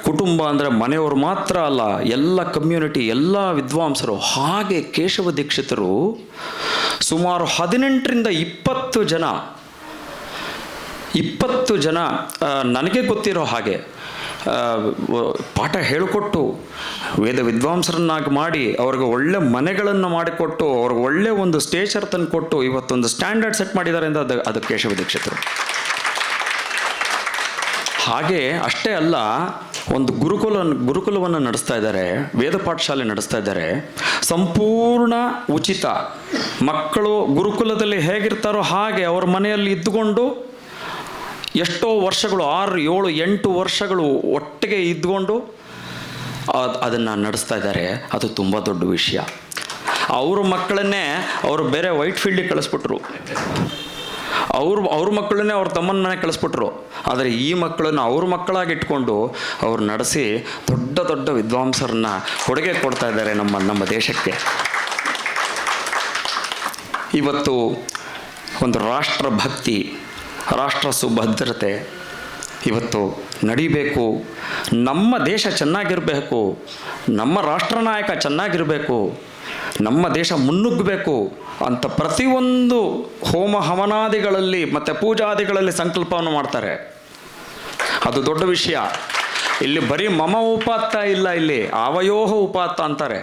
ಕುಟುಂಬ ಅಂದರೆ ಮನೆಯವರು ಮಾತ್ರ ಅಲ್ಲ, ಎಲ್ಲ ಕಮ್ಯುನಿಟಿ, ಎಲ್ಲ ವಿದ್ವಾಂಸರು. ಹಾಗೆ ಕೇಶವ ದೀಕ್ಷಿತರು ಸುಮಾರು 18ರಿಂದ 20 ಜನ ನನಗೆ ಗೊತ್ತಿರೋ ಹಾಗೆ ಪಾಠ ಹೇಳಿಕೊಟ್ಟು ವೇದ ವಿದ್ವಾಂಸರನ್ನಾಗಿ ಮಾಡಿ ಅವ್ರಿಗೆ ಒಳ್ಳೆ ಮನೆಗಳನ್ನು ಮಾಡಿಕೊಟ್ಟು ಅವ್ರಿಗೆ ಒಳ್ಳೆ ಒಂದು ಸ್ಟೇಚರ್ ತಂದು ಕೊಟ್ಟು ಇವತ್ತೊಂದು ಸ್ಟ್ಯಾಂಡರ್ಡ್ ಸೆಟ್ ಮಾಡಿದ್ದಾರೆ ಅಂದರೆ ಅದು ಕೇಶವ ದೀಕ್ಷಿತರು. ಹಾಗೆ ಅಷ್ಟೇ ಅಲ್ಲ, ಒಂದು ಗುರುಕುಲವನ್ನು ನಡೆಸ್ತಾ ಇದ್ದಾರೆ, ವೇದ ಪಾಠಶಾಲೆ ನಡೆಸ್ತಾ ಇದ್ದಾರೆ. ಸಂಪೂರ್ಣ ಉಚಿತ. ಮಕ್ಕಳು ಗುರುಕುಲದಲ್ಲಿ ಹೇಗಿರ್ತಾರೋ ಹಾಗೆ ಅವ್ರ ಮನೆಯಲ್ಲಿ ಇದ್ದುಕೊಂಡು ಎಷ್ಟೋ ವರ್ಷಗಳು 6, 7, 8 ವರ್ಷಗಳು ಒಟ್ಟಿಗೆ ಇದ್ದುಕೊಂಡು ಅದನ್ನು ನಡೆಸ್ತಾ ಇದ್ದಾರೆ. ಅದು ತುಂಬ ದೊಡ್ಡ ವಿಷಯ. ಅವ್ರ ಮಕ್ಕಳನ್ನೇ ಅವರು ಬೇರೆ ವೈಟ್ ಫೀಲ್ಡಿಗೆ ಕಳಿಸ್ಬಿಟ್ರು, ಅವ್ರ ಮಕ್ಕಳನ್ನೇ ಅವ್ರ ತಮ್ಮನ ಮನೆ ಕಳಿಸ್ಬಿಟ್ರು. ಆದರೆ ಈ ಮಕ್ಕಳನ್ನು ಅವ್ರ ಮಕ್ಕಳಾಗಿ ಇಟ್ಕೊಂಡು ಅವ್ರು ನಡೆಸಿ ದೊಡ್ಡ ವಿದ್ವಾಂಸರನ್ನ ಕೊಡುಗೆ ಕೊಡ್ತಾ ಇದ್ದಾರೆ ನಮ್ಮ ದೇಶಕ್ಕೆ. ಇವತ್ತು ಒಂದು ರಾಷ್ಟ್ರಭಕ್ತಿ, ರಾಷ್ಟ್ರ ಸುಭದ್ರತೆ ಇವತ್ತು ನಡಿಬೇಕು. ನಮ್ಮ ದೇಶ ಚೆನ್ನಾಗಿರಬೇಕು, ನಮ್ಮ ರಾಷ್ಟ್ರನಾಯಕ ಚೆನ್ನಾಗಿರಬೇಕು, ನಮ್ಮ ದೇಶ ಮುನ್ನುಗ್ಗಬೇಕು ಅಂತ ಪ್ರತಿಯೊಂದು ಹೋಮ ಹವನಾದಿಗಳಲ್ಲಿ ಮತ್ತು ಪೂಜಾದಿಗಳಲ್ಲಿ ಸಂಕಲ್ಪವನ್ನು ಮಾಡ್ತಾರೆ. ಅದು ದೊಡ್ಡ ವಿಷಯ. ಇಲ್ಲಿ ಬರೀ ಮಮ ಉಪಾತ್ತ ಇಲ್ಲ, ಇಲ್ಲಿ ಅವಯೋಹ ಉಪಾತ್ತ ಅಂತಾರೆ.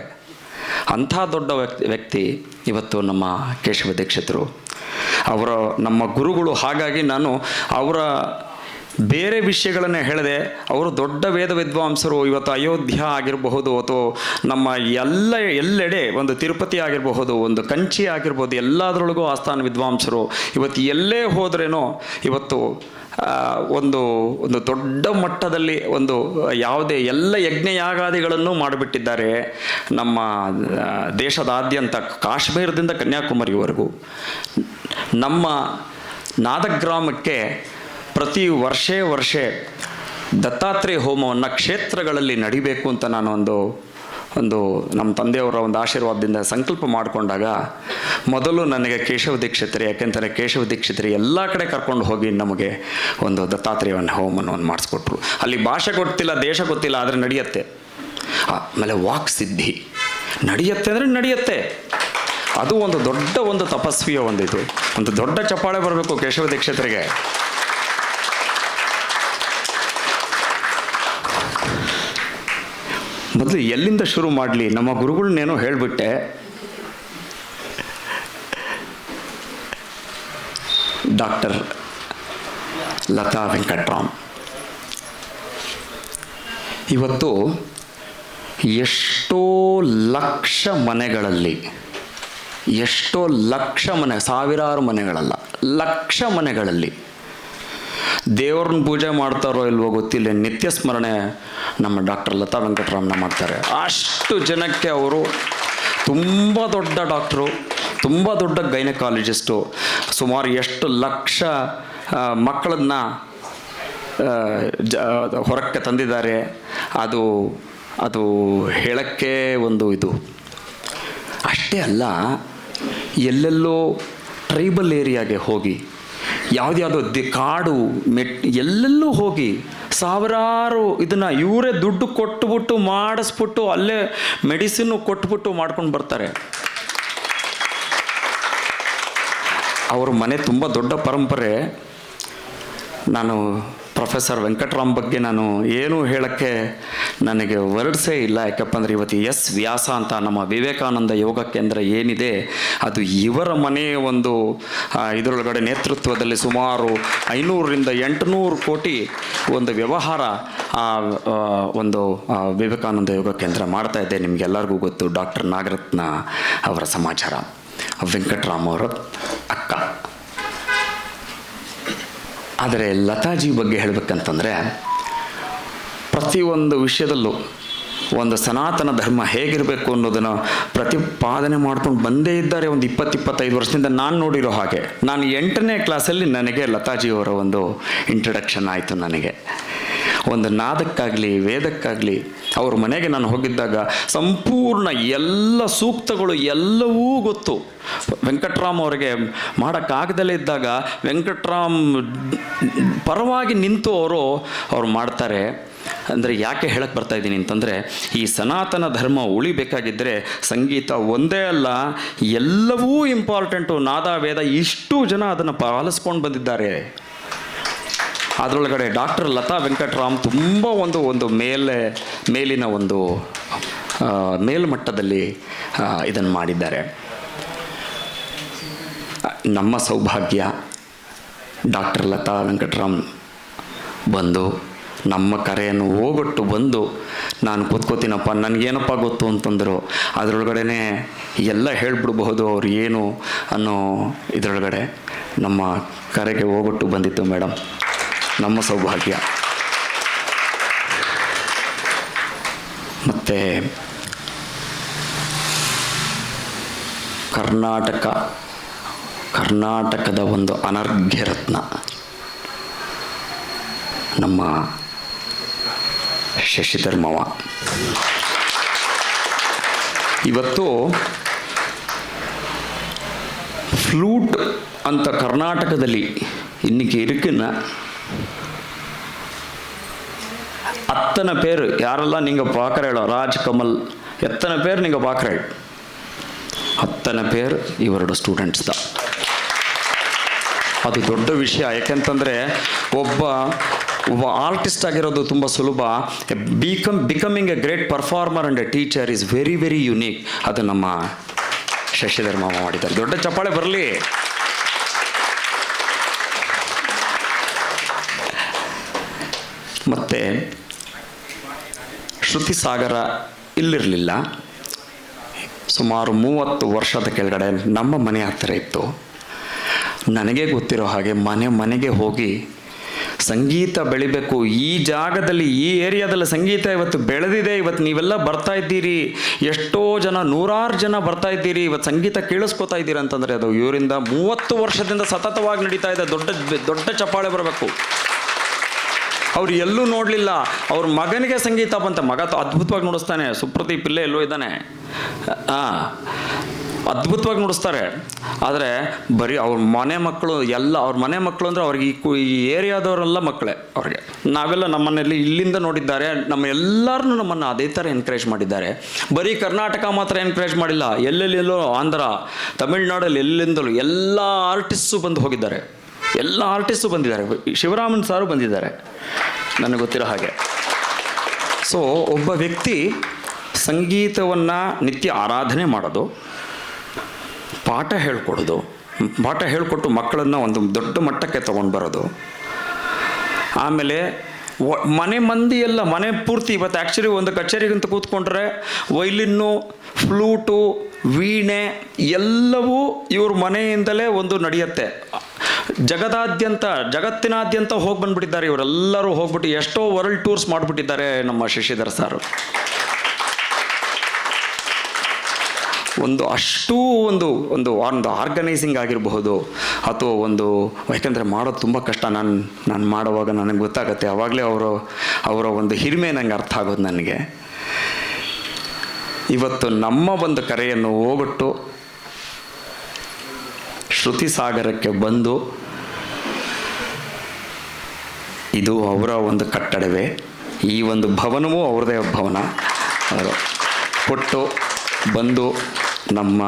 ಅಂಥ ದೊಡ್ಡ ವ್ಯಕ್ತಿ ಇವತ್ತು ನಮ್ಮ ಕೇಶವ ದೀಕ್ಷಿತರು. ನಮ್ಮ ಗುರುಗಳು. ಹಾಗಾಗಿ ನಾನು ಅವರ ಬೇರೆ ವಿಷಯಗಳನ್ನೇ ಹೇಳಿದೆ. ಅವರು ದೊಡ್ಡ ವೇದ ವಿದ್ವಾಂಸರು. ಇವತ್ತು ಅಯೋಧ್ಯ ಆಗಿರಬಹುದು ಅಥವಾ ನಮ್ಮ ಎಲ್ಲೆಡೆ ಒಂದು ತಿರುಪತಿ ಆಗಿರಬಹುದು, ಒಂದು ಕಂಚಿ ಆಗಿರ್ಬೋದು, ಎಲ್ಲದರೊಳಗೂ ಆಸ್ಥಾನ ವಿದ್ವಾಂಸರು. ಇವತ್ತು ಎಲ್ಲೇ ಹೋದ್ರೇನೋ ಇವತ್ತು ಒಂದು ದೊಡ್ಡ ಮಟ್ಟದಲ್ಲಿ ಯಾವುದೇ ಎಲ್ಲ ಯಜ್ಞಯಾಗಾದಿಗಳನ್ನು ಮಾಡಿಬಿಟ್ಟಿದ್ದಾರೆ ನಮ್ಮ ದೇಶದಾದ್ಯಂತ, ಕಾಶ್ಮೀರದಿಂದ ಕನ್ಯಾಕುಮಾರಿವರೆಗೂ. ನಮ್ಮ ನಾದಗ್ರಾಮಕ್ಕೆ ಪ್ರತಿ ವರ್ಷ ದತ್ತಾತ್ರೇಯ ಹೋಮವನ್ನು ಕ್ಷೇತ್ರಗಳಲ್ಲಿ ನಡಿಬೇಕು ಅಂತ ನಾನು ಒಂದು ನಮ್ಮ ತಂದೆಯವರ ಒಂದು ಆಶೀರ್ವಾದದಿಂದ ಸಂಕಲ್ಪ ಮಾಡಿಕೊಂಡಾಗ ಮೊದಲು ನನಗೆ ಕೇಶವ ದೀಕ್ಷಿತರು, ಯಾಕೆಂದರೆ ಕೇಶವ ದೀಕ್ಷಿತರು ಎಲ್ಲ ಕಡೆ ಕರ್ಕೊಂಡು ಹೋಗಿ ನಮಗೆ ಒಂದು ದತ್ತಾತ್ರೇಯನ ಹೋಮವನ್ನು ಒಂದು ಮಾಡಿಸ್ಕೊಟ್ರು. ಅಲ್ಲಿ ಭಾಷೆ ಗೊತ್ತಿಲ್ಲ, ದೇಶ ಗೊತ್ತಿಲ್ಲ, ಆದರೆ ನಡೆಯುತ್ತೆ. ಆಮೇಲೆ ವಾಕ್ ಸಿದ್ಧಿ, ನಡೆಯುತ್ತೆ ಅಂದರೆ ನಡೆಯುತ್ತೆ. ಅದು ಒಂದು ದೊಡ್ಡ ಒಂದು ತಪಸ್ವಿಯ ಒಂದು ಇದು, ಒಂದು ದೊಡ್ಡ ಚಪ್ಪಾಳೆ ಬರಬೇಕು ಕೇಶವ ದೀಕ್ಷಿತರಿಗೆ. ಮೊದಲು ಎಲ್ಲಿಂದ ಶುರು ಮಾಡಲಿ? ನಮ್ಮ ಗುರುಗಳನ್ನೇನೋ ಹೇಳಿಬಿಟ್ಟೆ. ಡಾಕ್ಟರ್ ಲತಾ ವೆಂಕಟರಾಮ್ ಇವತ್ತು ಎಷ್ಟೋ ಲಕ್ಷ ಮನೆಗಳಲ್ಲಿ, ಎಷ್ಟೋ ಲಕ್ಷ ಮನೆ, ಸಾವಿರಾರು ಮನೆಗಳಲ್ಲ, ಲಕ್ಷ ಮನೆಗಳಲ್ಲಿ ದೇವ್ರನ್ನ ಪೂಜೆ ಮಾಡ್ತಾರೋ ಇಲ್ವೋ ಗೊತ್ತಿಲ್ಲ, ನಿತ್ಯ ಸ್ಮರಣೆ ನಮ್ಮ ಡಾಕ್ಟರ್ ಲತಾ ವೆಂಕಟರಾಮ್ನ ಮಾಡ್ತಾರೆ. ಅಷ್ಟು ಜನಕ್ಕೆ ಅವರು ತುಂಬ ದೊಡ್ಡ ಡಾಕ್ಟ್ರು, ತುಂಬ ದೊಡ್ಡ ಗೈನಕಾಲಜಿಸ್ಟು. ಸುಮಾರು ಎಷ್ಟು ಲಕ್ಷ ಮಕ್ಕಳನ್ನ ಹೊರಕ್ಕೆ ತಂದಿದ್ದಾರೆ. ಅದು ಹೇಳೋಕ್ಕೆ ಒಂದು ಇದು. ಅಷ್ಟೇ ಅಲ್ಲ, ಎಲ್ಲೆಲ್ಲೋ ಟ್ರೈಬಲ್ ಏರಿಯಾಗೆ ಹೋಗಿ, ಯಾವುದ್ಯಾವುದೋ ಕಾಡು ಎಲ್ಲೆಲ್ಲೂ ಹೋಗಿ ಸಾವಿರಾರು ಇದನ್ನು ಇವರೇ ದುಡ್ಡು ಕೊಟ್ಬಿಟ್ಟು ಮಾಡಿಸ್ಬಿಟ್ಟು ಅಲ್ಲೇ ಮೆಡಿಸಿನ್ನು ಕೊಟ್ಬಿಟ್ಟು ಮಾಡ್ಕೊಂಡು ಬರ್ತಾರೆ. ಅವ್ರ ಮನೆ ತುಂಬ ದೊಡ್ಡ ಪರಂಪರೆ. ನಾನು ಪ್ರೊಫೆಸರ್ ವೆಂಕಟರಾಮ್ ಬಗ್ಗೆ ನಾನು ಏನೂ ಹೇಳೋಕ್ಕೆ ನನಗೆ ವರ್ಡ್ಸೇ ಇಲ್ಲ. ಯಾಕಪ್ಪ ಅಂದರೆ ಇವತ್ತು ಎಸ್ ವ್ಯಾಸ ಅಂತ ನಮ್ಮ ವಿವೇಕಾನಂದ ಯೋಗ ಕೇಂದ್ರ ಏನಿದೆ, ಅದು ಇವರ ಮನೆಯ ಒಂದು ಇದರೊಳಗಡೆ ನೇತೃತ್ವದಲ್ಲಿ ಸುಮಾರು 500ರಿಂದ 800 ಕೋಟಿ ಒಂದು ವ್ಯವಹಾರ ಒಂದು ವಿವೇಕಾನಂದ ಯೋಗ ಕೇಂದ್ರ ಮಾಡ್ತಾ ಇದೆ. ನಿಮಗೆಲ್ಲರಿಗೂ ಗೊತ್ತು. ಡಾಕ್ಟರ್ ನಾಗರತ್ನ ಅವರ ಸಮಾಚಾರ, ವೆಂಕಟರಾಮ್ ಅವರ ಅಕ್ಕ. ಆದರೆ ಲತಾಜಿ ಬಗ್ಗೆ ಹೇಳಬೇಕಂತಂದರೆ, ಪ್ರತಿಯೊಂದು ವಿಷಯದಲ್ಲೂ ಒಂದು ಸನಾತನ ಧರ್ಮ ಹೇಗಿರಬೇಕು ಅನ್ನೋದನ್ನು ಪ್ರತಿಪಾದನೆ ಮಾಡ್ಕೊಂಡು ಬಂದೇ ಇದ್ದಾರೆ. ಒಂದು 20-25 ವರ್ಷದಿಂದ ನಾನು ನೋಡಿರೋ ಹಾಗೆ. ನಾನು 8ನೇ ಕ್ಲಾಸಲ್ಲಿ ನನಗೆ ಲತಾಜಿಯವರ ಒಂದು ಇಂಟ್ರಡಕ್ಷನ್ ಆಯಿತು. ನನಗೆ ಒಂದು ನಾದಕ್ಕಾಗಲಿ ವೇದಕ್ಕಾಗಲಿ ಅವ್ರ ಮನೆಗೆ ನಾನು ಹೋಗಿದ್ದಾಗ ಸಂಪೂರ್ಣ ಎಲ್ಲ ಸೂಕ್ತಗಳು ಎಲ್ಲವೂ ಗೊತ್ತು. ವೆಂಕಟರಾಮ್ ಅವರಿಗೆ ಮಾಡೋಕ್ಕಾಗದಲ್ಲೇ ಇದ್ದಾಗ ವೆಂಕಟರಾಮ್ ಪರವಾಗಿ ನಿಂತು ಅವರು ಮಾಡ್ತಾರೆ. ಅಂದರೆ ಯಾಕೆ ಹೇಳಕ್ಕೆ ಬರ್ತಾಯಿದ್ದೀನಿ ಅಂತಂದರೆ, ಈ ಸನಾತನ ಧರ್ಮ ಉಳಿಬೇಕಾಗಿದ್ದರೆ ಸಂಗೀತ ಒಂದೇ ಅಲ್ಲ, ಎಲ್ಲವೂ ಇಂಪಾರ್ಟೆಂಟು. ನಾದ ವೇದ ಇಷ್ಟು ಜನ ಅದನ್ನು ಪಾಲಿಸ್ಕೊಂಡು ಬಂದಿದ್ದಾರೆ. ಅದರೊಳಗಡೆ ಡಾಕ್ಟರ್ ಲತಾ ವೆಂಕಟರಾಮ್ ತುಂಬ ಒಂದು ಮೇಲಿನ ಒಂದು ಮೇಲ್ಮಟ್ಟದಲ್ಲಿ ಇದನ್ನು ಮಾಡಿದ್ದಾರೆ. ನಮ್ಮ ಸೌಭಾಗ್ಯ ಡಾಕ್ಟರ್ ಲತಾ ವೆಂಕಟರಾಮ್ ಬಂದು ನಮ್ಮ ಕರೆಯನ್ನು ಹೋಗೊಟ್ಟು ಬಂದು, ನಾನು ಕೂತ್ಕೋತೀನಪ್ಪ, ನನಗೇನಪ್ಪ ಗೊತ್ತು ಅಂತಂದರು. ಅದರೊಳಗಡೆ ಎಲ್ಲ ಹೇಳಿಬಿಡ್ಬಹುದು ಅವ್ರು ಏನು ಅನ್ನೋ ಇದರೊಳಗಡೆ ನಮ್ಮ ಕರೆಗೆ ಹೋಗೊಟ್ಟು ಬಂದಿತ್ತು ಮೇಡಮ್. ನಮ್ಮ ಸೌಭಾಗ್ಯ. ಮತ್ತು ಕರ್ನಾಟಕದ ಒಂದು ಅನರ್ಘ್ಯ ರತ್ನ ನಮ್ಮ ಶಶಿಧರ್ ಮಾವ. ಇವತ್ತು ಫ್ಲೂಟ್ ಅಂತ ಕರ್ನಾಟಕದಲ್ಲಿ இன்னைக்கு இருக்குன்னா அத்தனை பேர் யாரெல்லாம் நீங்கள் பார்க்குறீங்களோ, ராஜ்கமல் எத்தனை பேர் நீங்கள் பார்க்குறீங்க, ಅತ್ತನೆ பேர் ಇವரோட ಸ್ಟೂಡೆಂಟ್ಸ್ தான். ಅದು ದೊಡ್ಡ ವಿಷಯ. ಯಾಕೆಂತಂದರೆ ಒಬ್ಬ ಆರ್ಟಿಸ್ಟ್ ಆಗಿರೋದು ತುಂಬ ಸುಲಭ. Becoming A great performer and A teacher is very very unique. ಅದು ನಮ್ಮ ಶಶಿಧರ್ ಮಾವ ಮಾಡಿದ್ದಾರೆ. ದೊಡ್ಡ ಚಪ್ಪಾಳೆ ಬರಲಿ. ಮತ್ತು ಶ್ರುತಿ ಸಾಗರ ಇಲ್ಲಿರಲಿಲ್ಲ. ಸುಮಾರು 30 ವರ್ಷದ ಕೆಳಗಡೆ ನಮ್ಮ ಮನೆ ಹತ್ತಿರ ಇತ್ತು. ನನಗೆ ಗೊತ್ತಿರೋ ಹಾಗೆ ಮನೆಗೆ ಹೋಗಿ ಸಂಗೀತ ಬೆಳಿಬೇಕು, ಈ ಜಾಗದಲ್ಲಿ ಈ ಏರಿಯಾದಲ್ಲಿ ಸಂಗೀತ ಇವತ್ತು ಬೆಳೆದಿದೆ, ಇವತ್ತು ನೀವೆಲ್ಲ ಬರ್ತಾ ಇದ್ದೀರಿ, ಎಷ್ಟೋ ಜನ, 100 ಜನ ಬರ್ತಾ ಇದ್ದೀರಿ, ಇವತ್ತು ಸಂಗೀತ ಕೇಳಿಸ್ಕೊತಾ ಇದ್ದೀರಿ ಅಂತಂದರೆ ಅದು ಇವರಿಂದ 30 ವರ್ಷದಿಂದ ಸತತವಾಗಿ ನಡೀತಾ ಇದೆ. ದೊಡ್ಡ ಚಪ್ಪಾಳೆ ಬರಬೇಕು. ಅವ್ರು ಎಲ್ಲೂ ನೋಡಲಿಲ್ಲ. ಅವ್ರ ಮಗನಿಗೆ ಸಂಗೀತ ಬಂತ, ಮಗ ಅದ್ಭುತವಾಗಿ ನುಡಿಸ್ತಾನೆ. ಸುಪ್ರದೀಪ್ ಇಲ್ಲೇ ಎಲ್ಲೋ ಇದ್ದಾನೆ. ಅದ್ಭುತವಾಗಿ ನುಡಿಸ್ತಾರೆ. ಆದರೆ ಬರೀ ಅವ್ರ ಮನೆ ಮಕ್ಕಳು ಎಲ್ಲ, ಅವ್ರ ಮನೆ ಮಕ್ಕಳು ಅಂದರೆ ಅವ್ರಿಗೆ ಈ ಏರಿಯಾದವರೆಲ್ಲ ಮಕ್ಕಳೇ ಅವ್ರಿಗೆ. ನಾವೆಲ್ಲ ನಮ್ಮನೇಲಿ ಇಲ್ಲಿಂದ ನೋಡಿದ್ದಾರೆ, ನಮ್ಮ ಎಲ್ಲರನ್ನೂ ನಮ್ಮನ್ನು ಅದೇ ಥರ ಎನ್ಕರೇಜ್ ಮಾಡಿದ್ದಾರೆ. ಬರೀ ಕರ್ನಾಟಕ ಮಾತ್ರ ಎನ್ಕರೇಜ್ ಮಾಡಿಲ್ಲ, ಎಲ್ಲೆಲ್ಲೆಲ್ಲೋ ಆಂಧ್ರ, ತಮಿಳ್ನಾಡಲ್ಲಿ ಎಲ್ಲಿಂದಲೂ ಎಲ್ಲ ಆರ್ಟಿಸ್ಟು ಬಂದು ಹೋಗಿದ್ದಾರೆ. ಎಲ್ಲ ಆರ್ಟಿಸ್ಟು ಬಂದಿದ್ದಾರೆ. ಶಿವರಾಮನ್ ಸಾರು ಬಂದಿದ್ದಾರೆ ನನಗೆ ಗೊತ್ತಿರೋ ಹಾಗೆ. ಸೊ ಒಬ್ಬ ವ್ಯಕ್ತಿ ಸಂಗೀತವನ್ನು ನಿತ್ಯ ಆರಾಧನೆ ಮಾಡೋದು, ಪಾಠ ಹೇಳ್ಕೊಡೋದು, ಪಾಠ ಹೇಳಿಕೊಟ್ಟು ಮಕ್ಕಳನ್ನು ಒಂದು ದೊಡ್ಡ ಮಟ್ಟಕ್ಕೆ ತೊಗೊಂಡು ಬರೋದು, ಆಮೇಲೆ ಮನೆ ಮಂದಿ ಎಲ್ಲ ಮನೆ ಪೂರ್ತಿ ಇವತ್ತು ಆ್ಯಕ್ಚುಲಿ ಒಂದು ಕಚೇರಿಗಂತ ಕೂತ್ಕೊಂಡ್ರೆ ವೈಲಿನ್ನು, ಫ್ಲೂಟು, ವೀಣೆ ಎಲ್ಲವೂ ಇವ್ರ ಮನೆಯಿಂದಲೇ ಒಂದು ನಡೆಯುತ್ತೆ. ಜಗತ್ತಿನಾದ್ಯಂತ ಹೋಗಿ ಬಂದುಬಿಟ್ಟಿದ್ದಾರೆ ಇವರೆಲ್ಲರೂ. ಹೋಗ್ಬಿಟ್ಟು ಎಷ್ಟೋ ವರ್ಲ್ಡ್ ಟೂರ್ಸ್ ಮಾಡಿಬಿಟ್ಟಿದ್ದಾರೆ ನಮ್ಮ ಶಶಿಧರ್ ಸಾರು. ಅಷ್ಟು ಒಂದು ಆರ್ಗನೈಸಿಂಗ್ ಆಗಿರಬಹುದು, ಅಥವಾ ಯಾಕೆಂದರೆ ಮಾಡೋದು ತುಂಬ ಕಷ್ಟ. ನಾನು ಮಾಡುವಾಗ ನನಗೆ ಗೊತ್ತಾಗುತ್ತೆ. ಆವಾಗಲೇ ಅವರ ಒಂದು ಹಿರಿಮೆ ನನಗೆ ಅರ್ಥ ಆಗೋದು ನನಗೆ. ಇವತ್ತು ನಮ್ಮ ಒಂದು ಕರೆಯನ್ನು ಹೋಗ್ಬಿಟ್ಟು ಶ್ರುತಿ ಸಾಗರಕ್ಕೆ ಬಂದು, ಇದು ಅವರ ಒಂದು ಕಟ್ಟಡವೇ, ಈ ಒಂದು ಭವನವೂ ಅವ್ರದೇ ಭವನ, ಅವರು ಕೊಟ್ಟು ಬಂದು ನಮ್ಮ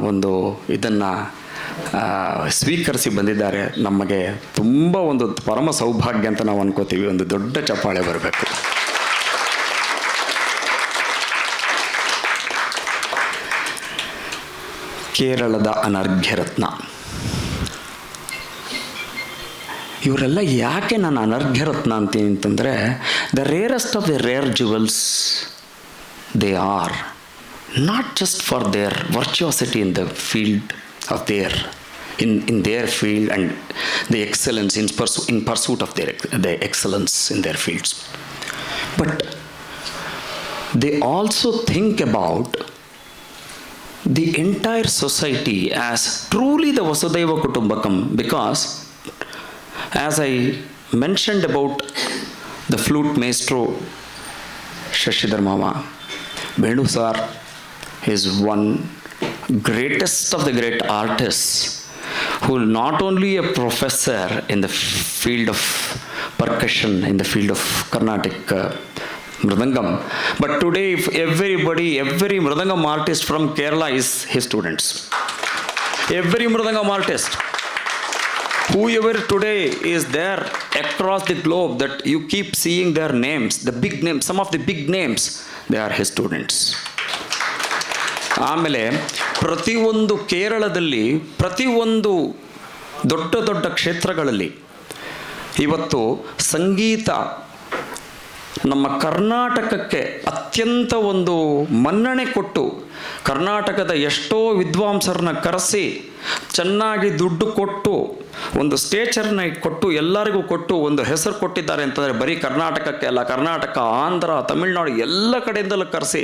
ಒಂದು ಇದನ್ನು ಸ್ವೀಕರಿಸಿ ಬಂದಿದ್ದಾರೆ. ನಮಗೆ ತುಂಬ ಒಂದು ಪರಮ ಸೌಭಾಗ್ಯ ಅಂತ ನಾವು ಅನ್ಕೋತೀವಿ. ಒಂದು ದೊಡ್ಡ ಚಪ್ಪಾಳೆ ಬರಬೇಕು. ಕೇರಳದ ಅನರ್ಘ್ಯ ರತ್ನ. ಇವರೆಲ್ಲ ಯಾಕೆ ನಾನು ಅನರ್ಘ್ಯ ರತ್ನ ಅಂತೀನಿ ಅಂತಂದರೆ, the rarest of the rare jewels they are. Not just for their virtuosity in the field of in their field and the excellence in pursuit of their excellence in their fields, but they also think about the entire society as truly the Vasudhaiva Kutumbakam. Because as I mentioned about the flute maestro Shashidhar Mama, Venu sir is one greatest of the great artists, who not only a professor in the field of percussion, in the field of Carnatic Mridangam, but today if every Mridangam artist from Kerala is his students. Every Mridangam artist, whoever today is there across the globe, that you keep seeing their names, the big names, some of the big names, they are his students. ಆಮೇಲೆ ಪ್ರತಿಯೊಂದು ಕೇರಳದಲ್ಲಿ ಪ್ರತಿಯೊಂದು ದೊಡ್ಡ ದೊಡ್ಡ ಕ್ಷೇತ್ರಗಳಲ್ಲಿ ಇವತ್ತು ಸಂಗೀತ ನಮ್ಮ ಕರ್ನಾಟಕಕ್ಕೆ ಅತ್ಯಂತ ಒಂದು ಮನ್ನಣೆ ಕೊಟ್ಟು, ಕರ್ನಾಟಕದ ಎಷ್ಟೋ ವಿದ್ವಾಂಸರನ್ನ ಕರೆಸಿ ಚೆನ್ನಾಗಿ ದುಡ್ಡು ಕೊಟ್ಟು ಒಂದು ಸ್ಟೇಚರ್ನ ಕೊಟ್ಟು ಎಲ್ಲರಿಗೂ ಕೊಟ್ಟು ಒಂದು ಹೆಸರು ಕೊಟ್ಟಿದ್ದಾರೆ ಅಂತಂದರೆ ಬರೀ ಕರ್ನಾಟಕಕ್ಕೆ ಅಲ್ಲ, ಕರ್ನಾಟಕ, ಆಂಧ್ರ, ತಮಿಳ್ನಾಡು ಎಲ್ಲ ಕಡೆಯಿಂದಲೂ ಕರೆಸಿ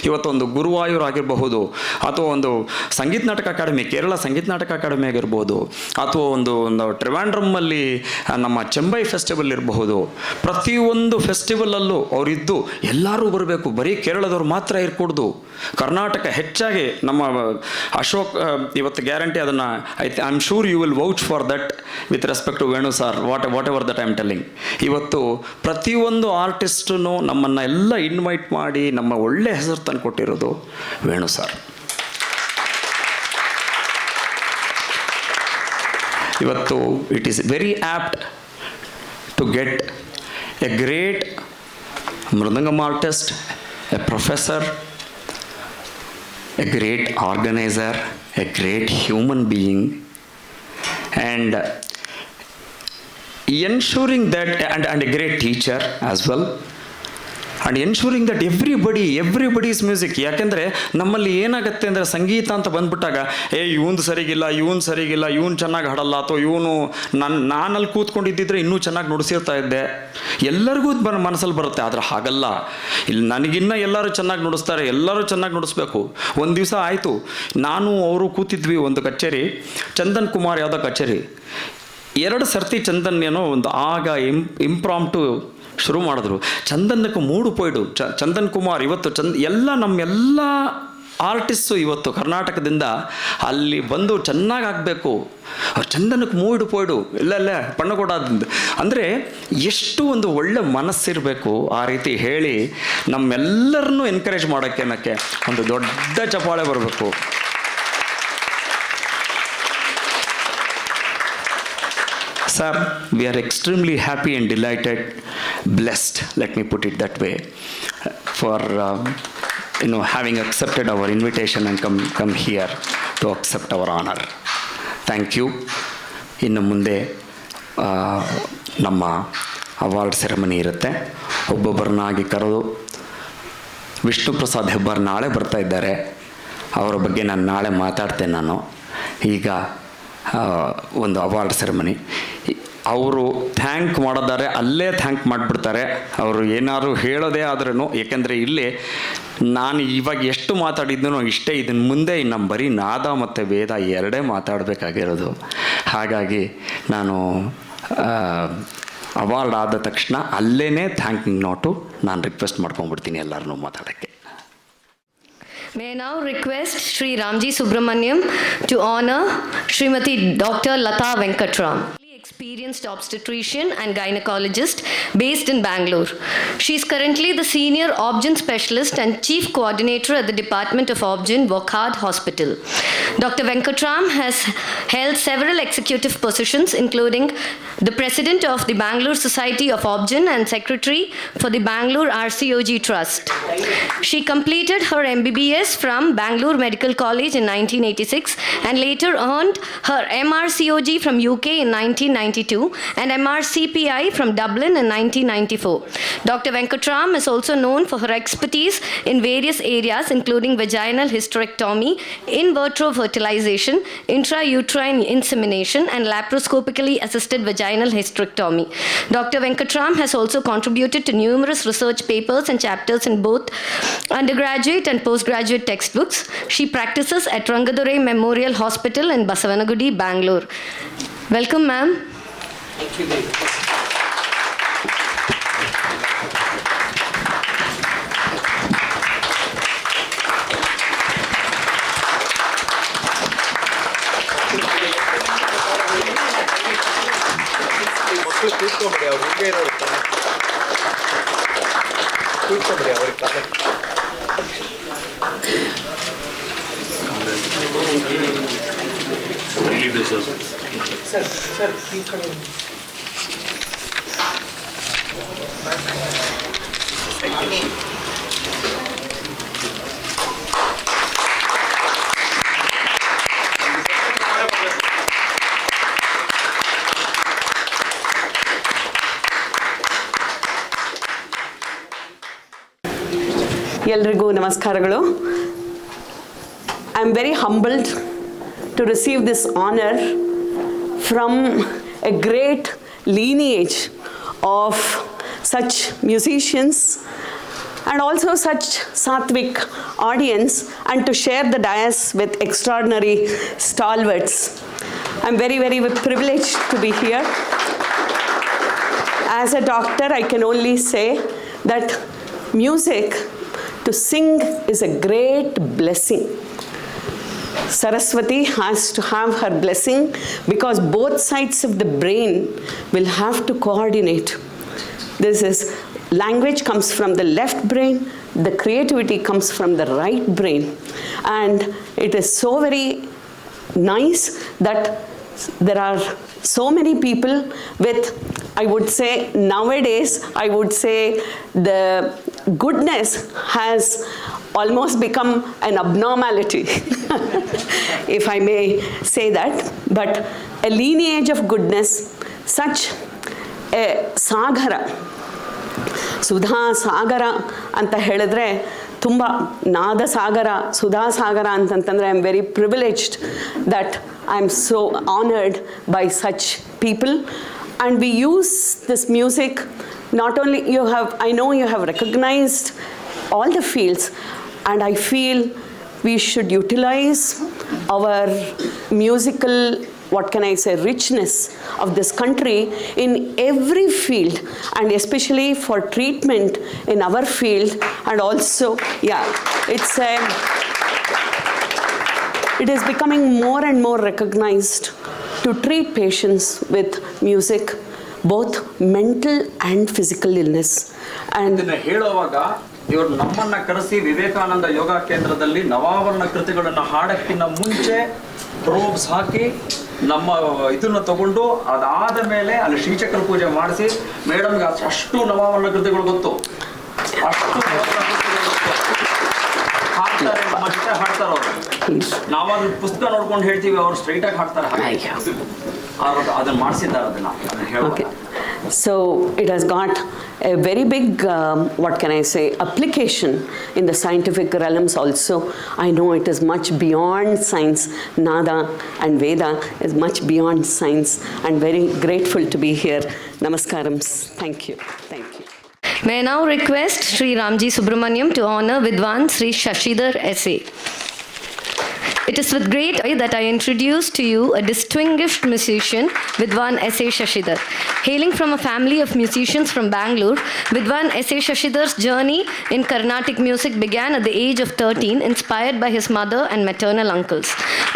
ಇವತ್ತೊಂದು ಗುರುವಾಯೂರ್ ಆಗಿರಬಹುದು, ಅಥವಾ ಒಂದು ಸಂಗೀತ ನಾಟಕ ಅಕಾಡೆಮಿ, ಕೇರಳ ಸಂಗೀತ ನಾಟಕ ಅಕಾಡೆಮಿ ಆಗಿರ್ಬೋದು, ಅಥವಾ ಒಂದು ಟ್ರಿವಾಂಡ್ರಮ್ಮಲ್ಲಿ ನಮ್ಮ ಚೆಂಬೈ ಫೆಸ್ಟಿವಲ್ ಇರಬಹುದು. ಪ್ರತಿಯೊಂದು ಫೆಸ್ಟಿವಲಲ್ಲೂ ಅವರಿದ್ದು ಎಲ್ಲರೂ ಬರಬೇಕು. ಬರೀ ಕೇರಳದವ್ರು ಮಾತ್ರ ಇರ್ಕೊಡ್ದು. ಕರ್ನಾಟಕ ಹೆಚ್ಚಾಗಿ ನಮ್ಮ ಅಶೋಕ್ ಇವತ್ತು ಗ್ಯಾರಂಟಿ ಅದನ್ನು I am sure you will vouch for that with respect to Venu sir, whatever that I am telling. ಇವತ್ತು ಪ್ರತಿಯೊಂದು ಆರ್ಟಿಸ್ಟೂ ನಮ್ಮನ್ನು ಎಲ್ಲ ಇನ್ವೈಟ್ ಮಾಡಿ ನಮ್ಮ ಒಳ್ಳೆ ಹೆಸರು ತಂದು ಕೊಟ್ಟಿರೋದು ವೇಣು ಸಾರ್. ಇವತ್ತು it is very apt to get a great mridangam artist, a professor, a great organizer, a great human being, and ensuring that, and a great teacher as well, and ensuring that everybody's music. ಯಾಕೆಂದರೆ ನಮ್ಮಲ್ಲಿ ಏನಾಗುತ್ತೆ ಅಂದರೆ ಸಂಗೀತ ಅಂತ ಬಂದ್ಬಿಟ್ಟಾಗ ಇವನು ಸರಿಗಿಲ್ಲ, ಇವನು ಚೆನ್ನಾಗಿ ಹಾಡಲ್ಲ, ಅಥವಾ ಇವನು ನಾನಲ್ಲಿ ಕೂತ್ಕೊಂಡಿದ್ದಿದ್ರೆ ಇನ್ನೂ ಚೆನ್ನಾಗಿ ನುಡಿಸಿರ್ತಾ ಇದ್ದೆ, ಎಲ್ಲರಿಗೂ ಮನಸ್ಸಲ್ಲಿ ಬರುತ್ತೆ. ಆದರೆ ಹಾಗಲ್ಲ, ಇಲ್ಲಿ ನನಗಿನ್ನ ಎಲ್ಲರೂ ಚೆನ್ನಾಗಿ ನುಡಿಸ್ತಾರೆ, ಎಲ್ಲರೂ ಚೆನ್ನಾಗಿ ನುಡಿಸ್ಬೇಕು. ಒಂದು ದಿವಸ ಆಯಿತು, ನಾನು ಅವರು ಕೂತಿದ್ವಿ ಒಂದು ಕಚೇರಿ, ಚಂದನ್ ಕುಮಾರ್ ಯಾವುದೋ ಕಚೇರಿ. 2 ಸರ್ತಿ ಚಂದನ್ ಏನೋ ಒಂದು ಆಗ ಇಂಪ್ರಾಂಪ್ಟು ಶುರು ಮಾಡಿದ್ರು. ಚಂದನಕ್ಕೆ ಮೂಡು ಪೋಯ್ಡು ಚಂದನ್ ಕುಮಾರ್ ಇವತ್ತು ಎಲ್ಲ ನಮ್ಮೆಲ್ಲ ಆರ್ಟಿಸ್ಟು ಇವತ್ತು ಕರ್ನಾಟಕದಿಂದ ಅಲ್ಲಿ ಬಂದು ಚೆನ್ನಾಗಿ ಆಗಬೇಕು, ಅವ್ರು ಚಂದನಕ್ಕೆ ಮೂಡು ಪೋಯ್ಡು ಇಲ್ಲ ಪಣ್ಣಕೊಡೋದ್ರಿಂದ ಅಂದರೆ ಎಷ್ಟು ಒಂದು ಒಳ್ಳೆ ಮನಸ್ಸಿರಬೇಕು. ಆ ರೀತಿ ಹೇಳಿ ನಮ್ಮೆಲ್ಲರನ್ನೂ ಎನ್ಕರೇಜ್ ಮಾಡೋಕ್ಕೆ ಅನ್ನೋಕ್ಕೆ ಒಂದು ದೊಡ್ಡ ಚಪ್ಪಾಳೆ ಬರಬೇಕು. Sir, we are extremely happy and delighted, blessed, let me put it that way, for having accepted our invitation and come here to accept our honor. Thank you. ಇನ್ನು ಮುಂದೆ ನಮ್ಮ ಅವಾರ್ಡ್ ಸೆರೆಮನಿ ಇರುತ್ತೆ. ಒಬ್ಬೊಬ್ಬರನ್ನಾಗಿ ಕರೆದು ವಿಷ್ಣು ಪ್ರಸಾದ್ ಹೆಬ್ಬಾರ್ ನಾಳೆ ಬರ್ತಾ ಇದ್ದಾರೆ. ಅವರ ಬಗ್ಗೆ ನಾನು ನಾಳೆ ಮಾತಾಡ್ತೇನೆ. ನಾನು ಈಗ ಒಂದು ಅವಾರ್ಡ್ ಸೆರೆಮನಿ ಅವರು ಥ್ಯಾಂಕ್ ಮಾಡೋದಾರೆ ಅಲ್ಲೇ ಥ್ಯಾಂಕ್ ಮಾಡಿಬಿಡ್ತಾರೆ. ಅವರು ಏನಾದ್ರು ಹೇಳೋದೇ ಆದ್ರೂ, ಏಕೆಂದರೆ ಇಲ್ಲಿ ನಾನು ಇವಾಗ ಎಷ್ಟು ಮಾತಾಡಿದ್ನೋ ಇಷ್ಟೇ, ಇದನ್ನು ಮುಂದೆ ನಮ್ಮ ಬರೀ ನಾದ ಮತ್ತು ವೇದ ಎರಡೇ ಮಾತಾಡಬೇಕಾಗಿರೋದು. ಹಾಗಾಗಿ ನಾನು ಅವಾರ್ಡ್ ಆದ ತಕ್ಷಣ ಅಲ್ಲೇ ಥ್ಯಾಂಕಿಂಗ್ ನೋಟು ನಾನು ರಿಕ್ವೆಸ್ಟ್ ಮಾಡ್ಕೊಂಡ್ಬಿಡ್ತೀನಿ ಎಲ್ಲರನ್ನೂ ಮಾತಾಡೋಕ್ಕೆ. May I now request Sri Ramji Subramaniam to honor Srimati Dr. Lata Venkatram, experienced obstetrician and gynecologist based in Bangalore. She is currently the senior Obgyn specialist and chief coordinator at the Department of Obgyn, Wokhad Hospital. Dr. Venkatram has held several executive positions, including the president of the Bangalore Society of Obgyn and secretary for the Bangalore RCOG Trust. She completed her MBBS from Bangalore Medical College in 1986 and later earned her MRCOG from UK in 1992 and MRCPI from Dublin in 1994. Dr. Venkatram is also known for her expertise in various areas including vaginal hysterectomy, in vitro fertilization, intrauterine insemination and laparoscopically assisted vaginal hysterectomy. Dr. Venkatram has also contributed to numerous research papers and chapters in both undergraduate and postgraduate textbooks. She practices at Rangadurai Memorial Hospital in Basavanagudi, Bangalore. Welcome, ma'am. ಮಕ್ಕಳು ಕೂತ್ಕೊಂಬಿಡಿ, ಅವ್ರು ಹಿಂಗೆ ಇರೋರು ಕೂತ್ಕೊಂಬಿಡಿ ಅವ್ರಿಗೆ ತಾನೇ. Sir sir ಈ ಕಡೆ ಎಲ್ರಿಗೂ ನಮಸ್ಕಾರಗಳು. I am very humbled to receive this honour from a great lineage of such musicians and also such sattvic audience, and to share the dais with extraordinary stalwarts. I'm very, very privileged to be here. As a doctor, I can only say that music, to sing, is a great blessing. Saraswati has to have her blessing because both sides of the brain will have to coordinate. This is, language comes from the left brain, the creativity comes from the right brain. And it is so very nice that there are so many people with, I would say nowadays, I would say the goodness has almost become an abnormality, if I may say that. But a lineage of goodness, such a sagara, ಸುಧಾ ಸಾಗರ ಅಂತ ಹೇಳಿದ್ರೆ ತುಂಬ ನಾದ ಸಾಗರ, ಸುಧಾ ಸಾಗರ ಅಂತಂತಂದರೆ I am very privileged that I am so honoured by such people. And we use this music not only you have, I know you have recognized all the fields, and I feel we should utilize our musical what can I say, richness of this country in every field, and especially for treatment in our field. And also, yeah, it is becoming more and more recognized to treat patients with music, both mental and physical illness. And ಇದನ್ನ ಹೇಳುವಾಗ ಇವರು ನಮ್ಮನ್ನ ಕರೆಸಿ ವಿವೇಕಾನಂದ ಯೋಗ ಕೇಂದ್ರದಲ್ಲಿ ನವಾವರಣ ಕೃತಿಗಳನ್ನು ಹಾಡಕ್ಕಿಂತ ಮುಂಚೆ probes ಹಾಕಿ ನಮ್ಮ ಇದನ್ನ ತಗೊಂಡು ಅದಾದ ಮೇಲೆ ಅಲ್ಲಿ ಶ್ರೀಚಕ್ರ ಪೂಜೆ ಮಾಡಿಸಿ ಮೇಡಮ್ಗೆ ಅಷ್ಟು ನವಾವರಣ ಕೃತಿಗಳು ಗೊತ್ತು, ಅಷ್ಟು ಹಾಡ್ತಾರೆ, ನಮ್ಮ ಜೊತೆ ಹಾಡ್ತಾರೆ ಅವರು. ನಾವಾದ್ರೂ ಪುಸ್ತಕ ನೋಡ್ಕೊಂಡು ಹೇಳ್ತೀವಿ, ಅವ್ರು ಸ್ಟ್ರೈಟ್ ಆಗಿ ಹಾಡ್ತಾರೆ. ಅದನ್ನ ಮಾಡಿಸಿದ್ದಾರೆ, ಅದನ್ನ ಹೇಳುವಾಗ. So it has got a very big, what can I say, application in the scientific realms also. I know it is much beyond science. Nada and Veda is much beyond science, and very grateful to be here. Namaskarams. Thank you. Thank you. May I now request Sri Ramji Subramaniam to honor Vidwan Sri Shashidhar S.A. It is with great joy that I introduce to you a distinguished musician, Vidwan S.A. Shashidhar. Hailing from a family of musicians from Bangalore, Vidwan S.A. Shashidhar's journey in Carnatic music began at the age of 13, inspired by his mother and maternal uncles.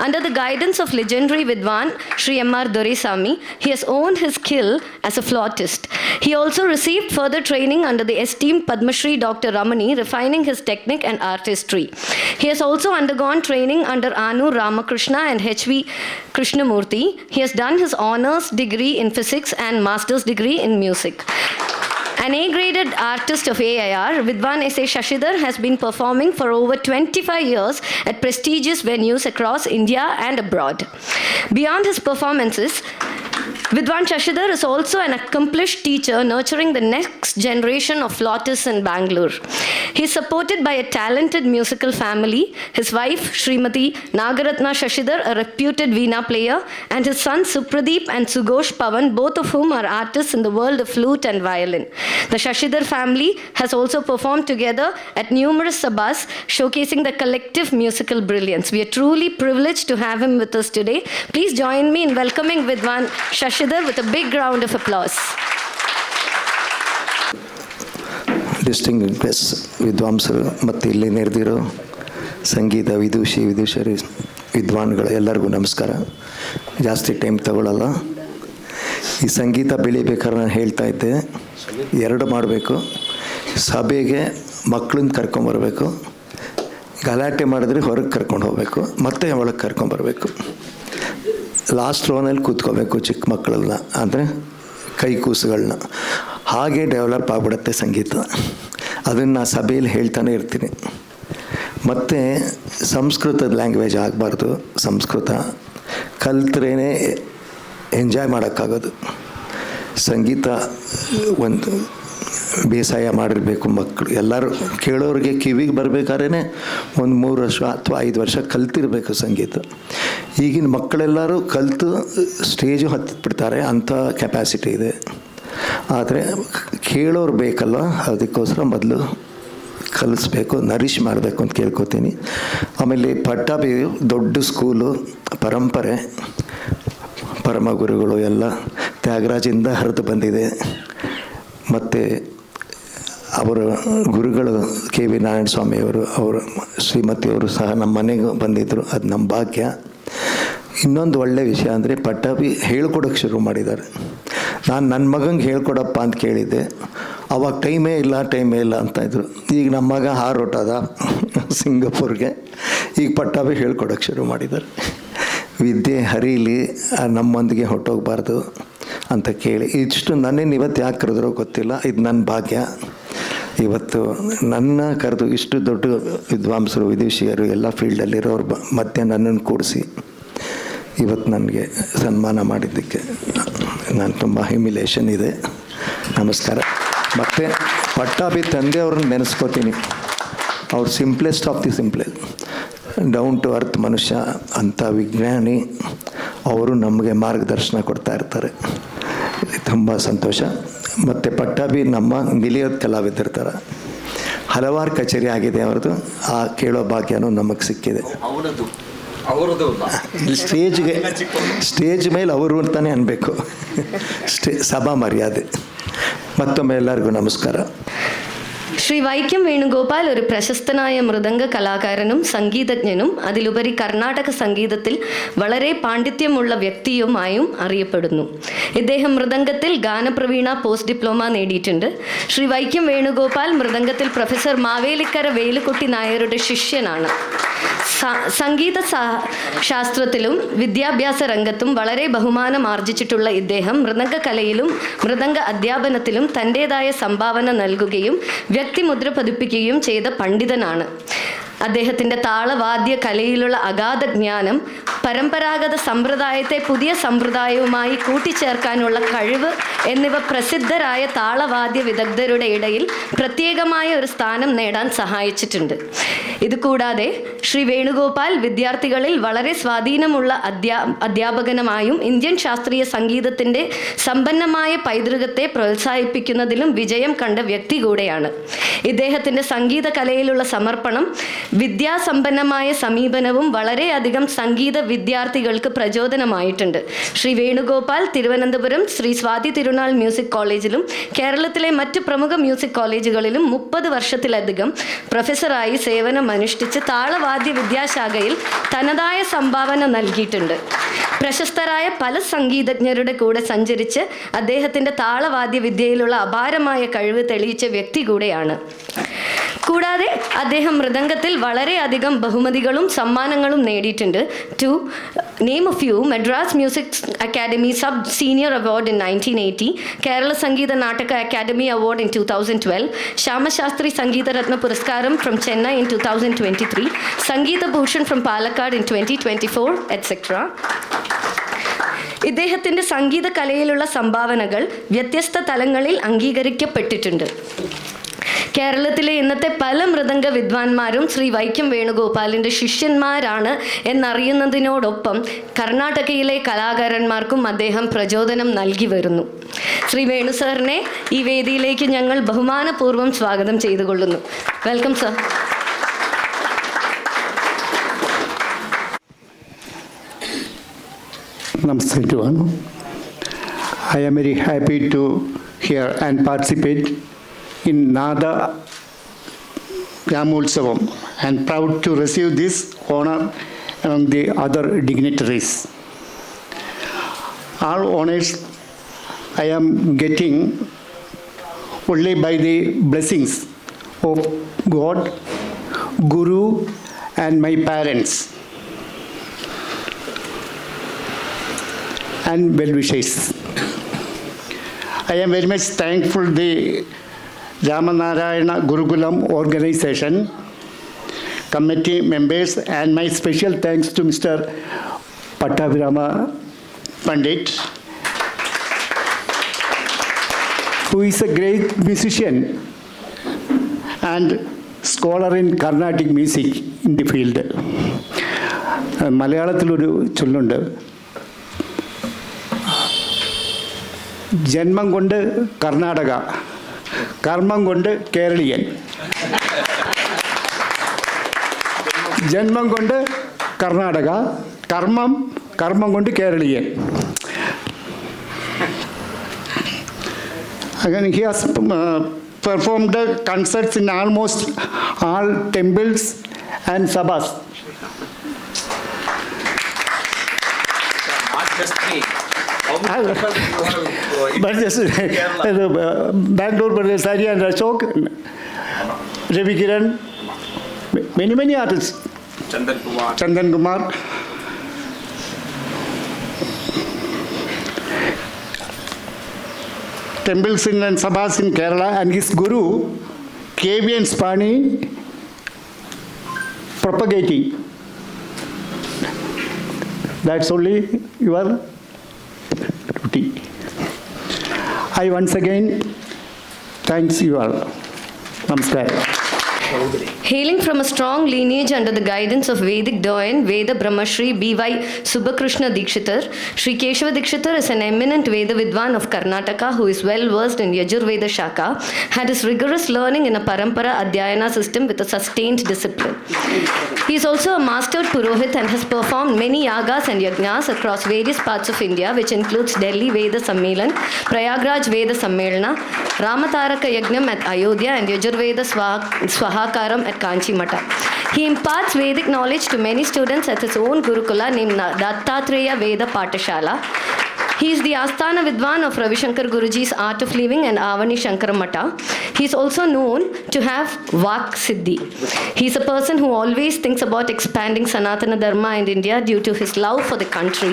Under the guidance of legendary Vidwan Sri M.R. Doraisamy, he has honed his skill as a flautist. He also received further training under the esteemed Padma Shri Dr. Ramani, refining his technique and artistry. He has also undergone training under Anu Ramakrishna and H.V. Krishnamurti. He has done his honors degree in physics and master's degree in music. An A-graded artist of AIR, Vidwan S.A. Shashidhar has been performing for over 25 years at prestigious venues across India and abroad. Beyond his performances, Vidwan Shashidhar is also an accomplished teacher nurturing the next generation of flautists in Bangalore. He is supported by a talented musical family, his wife Srimati Nagaratna Shashidhar, a reputed veena player, and his sons Supradeep and Sughosh Pavan, both of whom are artists in the world of flute and violin. The Shashidhar family has also performed together at numerous sabhas, showcasing the collective musical brilliance. We are truly privileged to have him with us today. Please join me in welcoming Vidwan Shashidhar with a big round of applause. Distinguished guests, ವಿದ್ವಾಂಸರು ಮತ್ತು ಇಲ್ಲಿ ನೆರೆದಿರೋ ಸಂಗೀತ ವಿದೂಷರಿ ವಿದ್ವಾನ್ಗಳು ಎಲ್ಲರಿಗೂ ನಮಸ್ಕಾರ. ಜಾಸ್ತಿ time ತಗೊಳ್ಳಲ್ಲ. ಈ ಸಂಗೀತ ಬೆಳಿಬೇಕಾದ್ರೆ ನಾನು ಹೇಳ್ತಾ ಇದ್ದೆ, ಎರಡು ಮಾಡಬೇಕು. ಸಭೆಗೆ ಮಕ್ಕಳನ್ನ ಕರ್ಕೊಂಬರ್ಬೇಕು, ಗಲಾಟೆ ಮಾಡಿದ್ರೆ ಹೊರಗೆ ಕರ್ಕೊಂಡು ಹೋಗಬೇಕು, ಮತ್ತೆ ಒಳಗೆ ಕರ್ಕೊಂಬರ್ಬೇಕು. ಲಾಸ್ಟ್ ರೋನಲ್ಲಿ ಕೂತ್ಕೋಬೇಕು ಚಿಕ್ಕ ಮಕ್ಕಳನ್ನ, ಅಂದರೆ ಕೈ ಕೂಸುಗಳನ್ನ. ಹಾಗೆ ಡೆವಲಪ್ ಆಗಿಬಿಡುತ್ತೆ ಸಂಗೀತ. ಅದನ್ನು ಸಭೆಯಲ್ಲಿ ಹೇಳ್ತಾನೆ ಇರ್ತೀನಿ. ಮತ್ತು ಸಂಸ್ಕೃತದ ಲ್ಯಾಂಗ್ವೇಜ್ ಆಗಬಾರ್ದು. ಸಂಸ್ಕೃತ ಕಲ್ತ್ರೇ ಎಂಜಾಯ್ ಮಾಡೋಕ್ಕಾಗೋದು. ಸಂಗೀತ ಒಂದು ಬೇಸಾಯ ಮಾಡಿರಬೇಕು ಮಕ್ಕಳು ಎಲ್ಲರೂ. ಕೇಳೋರಿಗೆ ಕಿವಿಗೆ ಬರಬೇಕಾದ್ರೆ ಒಂದು 3 ವರ್ಷ ಅಥವಾ 5 ವರ್ಷ ಕಲ್ತಿರಬೇಕು ಸಂಗೀತ. ಈಗಿನ ಮಕ್ಕಳೆಲ್ಲರೂ ಕಲಿತು ಸ್ಟೇಜು ಹತ್ತಿಬಿಡ್ತಾರೆ, ಅಂಥ ಕೆಪಾಸಿಟಿ ಇದೆ. ಆದರೆ ಕೇಳೋರು ಬೇಕಲ್ಲ, ಅದಕ್ಕೋಸ್ಕರ ಮೊದಲು ಕಲಿಸ್ಬೇಕು, ನರಿಶ್ ಮಾಡಬೇಕು ಅಂತ ಕೇಳ್ಕೊತೀನಿ. ಆಮೇಲೆ ಪಟ್ಟಾಭಿ ದೊಡ್ಡ ಸ್ಕೂಲು, ಪರಂಪರೆ, ಪರಮ ಗುರುಗಳು ಎಲ್ಲ ತ್ಯಾಗರಾಜಿಂದ ಹರಿದು ಬಂದಿದೆ. ಮತ್ತು ಅವರ ಗುರುಗಳು ಕೆ ವಿ ನಾರಾಯಣ ಸ್ವಾಮಿಯವರು, ಅವರ ಶ್ರೀಮತಿಯವರು ಸಹ ನಮ್ಮ ಮನೆಗೆ ಬಂದಿದ್ದರು. ಅದು ನಮ್ಮ ಭಾಗ್ಯ. ಇನ್ನೊಂದು ಒಳ್ಳೆಯ ವಿಷಯ ಅಂದರೆ ಪಟ್ಟಾಭಿ ಹೇಳ್ಕೊಡೋಕ್ಕೆ ಶುರು ಮಾಡಿದ್ದಾರೆ. ನಾನು ನನ್ನ ಮಗಂಗೆ ಹೇಳ್ಕೊಡಪ್ಪ ಅಂತ ಕೇಳಿದ್ದೆ, ಅವಾಗ ಟೈಮೇ ಇಲ್ಲ ಅಂತಾಯಿದ್ರು. ಈಗ ನಮ್ಮ ಮಗ ಹಾರೋಟದ ಸಿಂಗಪೂರ್ಗೆ, ಈಗ ಪಟ್ಟಾಭಿ ಹೇಳ್ಕೊಡೋಕ್ಕೆ ಶುರು ಮಾಡಿದ್ದಾರೆ. ವಿದ್ಯೆ ಹರೀಲಿ, ನಮ್ಮೊಂದಿಗೆ ಹೊಟ್ಟೋಗಬಾರ್ದು ಅಂತ ಕೇಳಿ ಇಷ್ಟು ನನ್ನೇನು ಇವತ್ತು ಯಾಕೆ ಕರೆದ್ರೋ ಗೊತ್ತಿಲ್ಲ. ಇದು ನನ್ನ ಭಾಗ್ಯ. ಇವತ್ತು ನನ್ನ ಕರೆದು ಇಷ್ಟು ದೊಡ್ಡ ವಿದ್ವಾಂಸರು, ವಿದೇಶಿಯರು ಎಲ್ಲ ಫೀಲ್ಡಲ್ಲಿರೋರು ಮಧ್ಯೆ ನನ್ನನ್ನು ಕೂಡಿಸಿ ಇವತ್ತು ನನಗೆ ಸನ್ಮಾನ ಮಾಡಿದ್ದಕ್ಕೆ ನಾನು ತುಂಬ ಹ್ಯುಮಿಲೇಷನ್ ಇದೆ. ನಮಸ್ಕಾರ. ಮತ್ತು ಪಟ್ಟಾಭಿ ತಂದೆಯವ್ರನ್ನ ನೆನೆಸ್ಕೋತೀನಿ. ಅವ್ರು simplest of the simplest, down to earth ಮನುಷ್ಯ, ಅಂಥ ವಿಜ್ಞಾನಿ. ಅವರು ನಮಗೆ ಮಾರ್ಗದರ್ಶನ ಕೊಡ್ತಾ ಇರ್ತಾರೆ. ತುಂಬ ಸಂತೋಷ. ಮತ್ತು ಪಟ್ಟಾಭಿ ನಮ್ಮ ನಿಲಿಯೋದು ಕಲಾವಿದಿರ್ತಾರೆ. ಹಲವಾರು ಕಚೇರಿ ಆಗಿದೆ ಅವ್ರದ್ದು. ಆ ಕೇಳೋ ಭಾಗ್ಯನೂ ನಮಗೆ ಸಿಕ್ಕಿದೆ. ಅವರದು ಸ್ಟೇಜ್ ಮೇಲೆ ಅವರು ಅಂತಾನೆ ಅನ್ಬೇಕು. ಸಭಾ ಮರ್ಯಾದೆ. മൊത്തം എല്ലാവർക്കും നമസ്കാരം. ശ്രീ വൈക്കം വേണുഗോപാൽ ഒരു പ്രശസ്തനായ മൃദംഗ കലാകാരനും സംഗീതജ്ഞനും അതിലുപരി കർണാടക സംഗീതത്തിൽ വളരെ പാണ്ഡിത്യമുള്ള വ്യക്തിയുമായും അറിയപ്പെടുന്നു. ഇദ്ദേഹം മൃദംഗത്തിൽ ഗാനപ്രവീണ പോസ്റ്റ് ഡിപ്ലോമ നേടിയിട്ടുണ്ട്. ശ്രീ വൈക്കം വേണുഗോപാൽ മൃദംഗത്തിൽ പ്രൊഫസർ മാവേലിക്കര വേലുക്കുട്ടി നായരുടെ ശിഷ്യനാണ്. സംഗീത ശാസ്ത്രത്തിലും വിദ്യാഭ്യാസ രംഗത്തും വളരെ ബഹുമാനം ആർജിച്ചിട്ടുള്ള ഇദ്ദേഹം മൃദംഗ കലയിലും മൃദംഗ അധ്യാപനത്തിലും തൻ്റെതായ സംഭാവന നൽകുകയും വ്യക്തിമുദ്ര പതിപ്പിക്കുകയും ചെയ്ത പണ്ഡിതനാണ്. അദ്ദേഹത്തിൻ്റെ താളവാദ്യ കലയിലുള്ള അഗാധ ജ്ഞാനം, പരമ്പരാഗത സമ്പ്രദായത്തെ പുതിയ സമ്പ്രദായവുമായി കൂട്ടിച്ചേർക്കാനുള്ള കഴിവ് എന്നിവ പ്രസിദ്ധരായ താളവാദ്യ വിദഗ്ധരുടെ ഇടയിൽ പ്രത്യേകമായ ഒരു സ്ഥാനം നേടാൻ സഹായിച്ചിട്ടുണ്ട്. ഇതുകൂടാതെ ശ്രീ വേണുഗോപാൽ വിദ്യാർത്ഥികളിൽ വളരെ സ്വാധീനമുള്ള അധ്യാപകനുമായും ഇന്ത്യൻ ശാസ്ത്രീയ സംഗീതത്തിൻ്റെ സമ്പന്നമായ പൈതൃകത്തെ പ്രോത്സാഹിപ്പിക്കുന്നതിലും വിജയം കണ്ട വ്യക്തി കൂടെയാണ്. ഇദ്ദേഹത്തിൻ്റെ സംഗീത കലയിലുള്ള സമർപ്പണം, വിദ്യാസമ്പന്നമായ സമീപനവും വളരെയധികം സംഗീത വിദ്യാർത്ഥികൾക്ക് പ്രചോദനമായിട്ടുണ്ട്. ശ്രീ വേണുഗോപാൽ തിരുവനന്തപുരം ശ്രീ സ്വാതി തിരുനാൾ മ്യൂസിക് കോളേജിലും കേരളത്തിലെ മറ്റ് പ്രമുഖ മ്യൂസിക് കോളേജുകളിലും 30 വർഷത്തിലധികം പ്രൊഫസറായി സേവനമനുഷ്ഠിച്ച് താളവാദ്യ വിദ്യാശാഖയിൽ തനതായ സംഭാവന നൽകിയിട്ടുണ്ട്. പ്രശസ്തരായ പല സംഗീതജ്ഞരുടെ കൂടെ സഞ്ചരിച്ച് അദ്ദേഹത്തിൻ്റെ താളവാദ്യ വിദ്യയിലുള്ള അപാരമായ കഴിവ് തെളിയിച്ച വ്യക്തി കൂടെയാണ്. കൂടാതെ അദ്ദേഹം മൃദംഗത്തിൽ വളരെയധികം ബഹുമതികളും സമ്മാനങ്ങളും നേടിയിട്ടുണ്ട്. To name a few: Madras music academy sub senior award in 1980, Kerala Sangeetha Nataka Akademi award in 2012, Shyama Shastri Sangeetharatna Puraskaram from Chennai in 2023, Sangeetha Bhushan from Palakkad in 2024, etcetera. ഇദ്ദേഹത്തിൻ്റെ സംഗീത കലയിലുള്ള സംഭാവനകൾ വ്യത്യസ്ത തലങ്ങളിൽ അംഗീകരിക്കപ്പെട്ടിട്ടുണ്ട്. കേരളത്തിലെ ഇന്നത്തെ പല മൃദംഗ വിദ്വാൻമാരും ശ്രീ വൈക്കം വേണുഗോപാലിൻ്റെ ശിഷ്യന്മാരാണ് എന്നറിയുന്നതിനോടൊപ്പം കർണാടകയിലെ കലാകാരന്മാർക്കും അദ്ദേഹം പ്രചോദനം നൽകി വരുന്നു. ശ്രീ വേണു സാറിനെ ഈ വേദിയിലേക്ക് ഞങ്ങൾ ബഹുമാനപൂർവ്വം സ്വാഗതം ചെയ്തുകൊള്ളുന്നു. Welcome sir. Namaste to all. I am very happy to hear and participate in Nada Yamotsavam and proud to receive this honor among the other dignitaries. All honors I am getting only by the blessings of God, Guru and my parents and well-wishers. I am very much thankful the Ramanarayana Gurukulam organization, committee members, and my special thanks to Mr. Pattavirama Pandit, who is a great musician and scholar in Carnatic music in the field. മലയാളത്തിലൊരു ചൊല്ലുണ്ട്, ജന്മം കൊണ്ട് കർണാടക, കർമ്മം കൊണ്ട് കേരളീയൻ. ജന്മം കൊണ്ട് കർണാടക, കർമ്മം കൊണ്ട് കേരളീയൻ. Again, he has performed concerts in almost all temples and sabhas. But just Bangalore brothers, Hari and Ashok, Ravi Kiran, many artists. Chandan Kumar. Temples and sabhas in Kerala, and his guru, KV and Spani, propagating. That's only your duty. I once again thanks you all. Namaskar. Hailing from a strong lineage under the guidance of Vedic doyen Veda Brahmashri B.Y. Subhakrishna Dikshitar, Sri Keshava Dikshitar is an eminent Veda Vidwan of Karnataka who is well versed in Yajurveda Shaka, had his rigorous learning in a Parampara Adhyayana system with a sustained discipline. He He is also a mastered Purohit and has performed many yagas and yajnas across various parts of India, which includes Delhi Veda Sammelan, Prayagraj Veda Sammelana, Ramataraka Yagnam at Ayodhya, and Yajurveda Swahakaram at Kanchi Mata. He imparts Vedic knowledge to many students at his own Gurukula named Dattatreya Veda Patashala. He is the Asthana Vidwan of Ravi Shankar Guruji's Art of Living and Avani Shankara Mata. He is also known to have Vak Siddhi. He is a person who always thinks about expanding Sanatana Dharma in India due to his love for the country.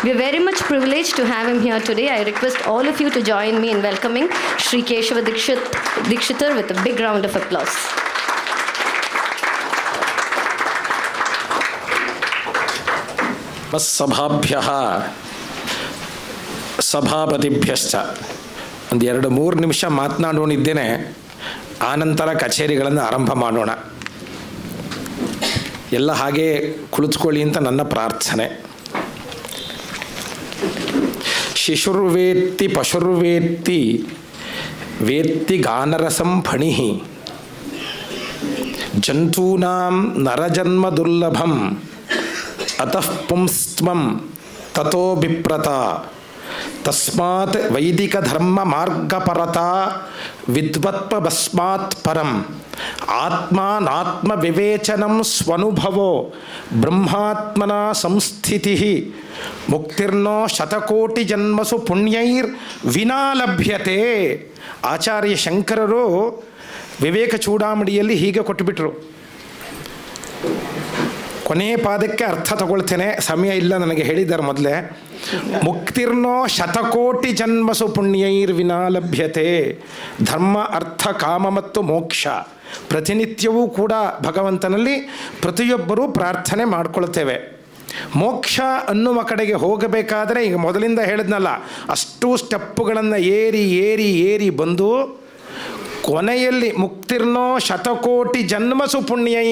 We are very much privileged to have him here today. I request all of you to join me in welcoming Shri Keshava Dikshitar with a big round of applause. ಸಭಾಭ್ಯಃ ಸಭಾಪತಿಭ್ಯಶ್ಚ ಒಂದು 2-3 ನಿಮಿಷ ಮಾತನಾಡೋಣಿದ್ದೇನೆ. ಆನಂತರ ಕಚೇರಿಗಳನ್ನು ಆರಂಭ ಮಾಡೋಣ. ಎಲ್ಲ ಹಾಗೆ ಕುಳಿತುಕೊಳ್ಳಿ ಅಂತ ನನ್ನ ಪ್ರಾರ್ಥನೆ. ಶಿಶುರ್ವೇತ್ತಿ ಪಶುರ್ವೇತ್ತಿ ವೇತ್ತಿ ಗಾನರಸಂ ಫಣಿಃ ಜಂತೂನಾಂ ನರಜನ್ಮ ದುರ್ಲಭಂ ಅತಃ ಪುಂಸ್ತ್ವಂ ತಥೋ ಬಿಪ್ರತ ತಸ್ಮಾತ್ ವೈದಿಕ ಧರ್ಮ ಮಾರ್ಗಪರತಾ ವಿದ್ವತ್ವ ಭಸ್ಮಾತ್ ಪರಂ ಆತ್ಮಾನಾತ್ಮ ವಿವೇಚನಂ ಸ್ವನುಭವೋ ಬ್ರಹ್ಮಾತ್ಮನ ಸಂಸ್ಥಿತಿ ಮುಕ್ತಿರ್ನೋ ಶತಕೋಟಿ ಜನ್ಮಸು ಪುಣ್ಯೈರ್ ವಿನಾ ಲಭ್ಯತೆ. ಆಚಾರ್ಯ ಶಂಕರರು ವಿವೇಕ ಚೂಡಾಮಣಿಯಲ್ಲಿ ಹೀಗೆ ಕೊಟ್ಟುಬಿಟ್ರು. ಕೊನೆ ಪಾದಕ್ಕೆ ಅರ್ಥ ತಗೊಳ್ತೇನೆ, ಸಮಯ ಇಲ್ಲ ನನಗೆ, ಹೇಳಿದ್ದಾರೆ ಮೊದಲೇ. ಮುಕ್ತಿರ್ನೋ ಶತಕೋಟಿ ಜನ್ಮಸು ಪುಣ್ಯೈರ್ ವಿನಾ ಲಭ್ಯತೆ. ಧರ್ಮ, ಅರ್ಥ, ಕಾಮ ಮತ್ತು ಮೋಕ್ಷ ಪ್ರತಿನಿತ್ಯವೂ ಕೂಡ ಭಗವಂತನಲ್ಲಿ ಪ್ರತಿಯೊಬ್ಬರೂ ಪ್ರಾರ್ಥನೆ ಮಾಡಿಕೊಳ್ತೇವೆ. ಮೋಕ್ಷ ಅನ್ನುವ ಕಡೆಗೆ ಹೋಗಬೇಕಾದರೆ ಈಗ ಮೊದಲಿಂದ ಹೇಳಿದ್ನಲ್ಲ, ಅಷ್ಟು ಸ್ಟೆಪ್ಪುಗಳನ್ನು ಏರಿ ಏರಿ ಏರಿ ಬಂದು ಕೊನೆಯಲ್ಲಿ ಮುಕ್ತಿರ್ನೋ ಶತಕೋಟಿ ಜನ್ಮಸು ಪುಣ್ಯೈ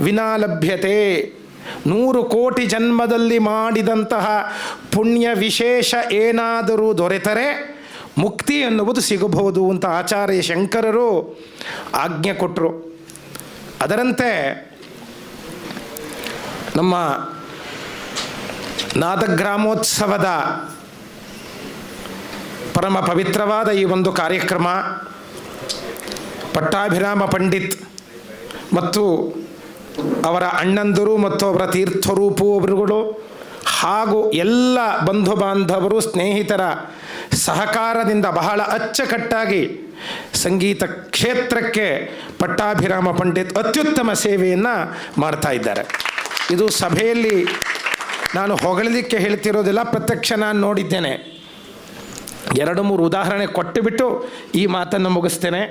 ವಿನಾ ಲಭ್ಯತೆ. 100 ಕೋಟಿ ಜನ್ಮದಲ್ಲಿ ಮಾಡಿದಂತಹ ಪುಣ್ಯ ವಿಶೇಷ ಏನಾದರೂ ದೊರೆತರೆ ಮುಕ್ತಿ ಅನ್ನುವುದು ಸಿಗಬಹುದು ಅಂತ ಆಚಾರ್ಯ ಶಂಕರರು ಆಜ್ಞೆ ಕೊಟ್ಟರು. ಅದರಂತೆ ನಮ್ಮ ನಾದಗ್ರಾಮೋತ್ಸವದ ಪರಮ ಪವಿತ್ರವಾದ ಈ ಒಂದು ಕಾರ್ಯಕ್ರಮ ಪಟ್ಟಾಭಿರಾಮ ಪಂಡಿತ್ ಮತ್ತು ಅವರ ಅಣ್ಣಂದರು ಮತ್ತು ಅವರ ತೀರ್ಥರೂಪುವರುಗಳು ಹಾಗೂ ಎಲ್ಲ ಬಂಧು ಬಾಂಧವರು ಸ್ನೇಹಿತರ ಸಹಕಾರದಿಂದ ಬಹಳ ಅಚ್ಚುಕಟ್ಟಾಗಿ ಸಂಗೀತ ಕ್ಷೇತ್ರಕ್ಕೆ ಪಟ್ಟಾಭಿರಾಮ ಪಂಡಿತ್ ಅತ್ಯುತ್ತಮ ಸೇವೆಯನ್ನು ಮಾಡ್ತಾ ಇದ್ದಾರೆ. ಇದು ಸಭೆಯಲ್ಲಿ ನಾನು ಹೊಗಳಲಿಕ್ಕೆ ಹೇಳ್ತಿರೋದಿಲ್ಲ, ಪ್ರತ್ಯಕ್ಷ ನಾನು ನೋಡಿದ್ದೇನೆ. 2-3 ಉದಾಹರಣೆ ಕೊಟ್ಟುಬಿಟ್ಟು ಈ ಮಾತನ್ನು ಮುಗಿಸ್ತೇನೆ.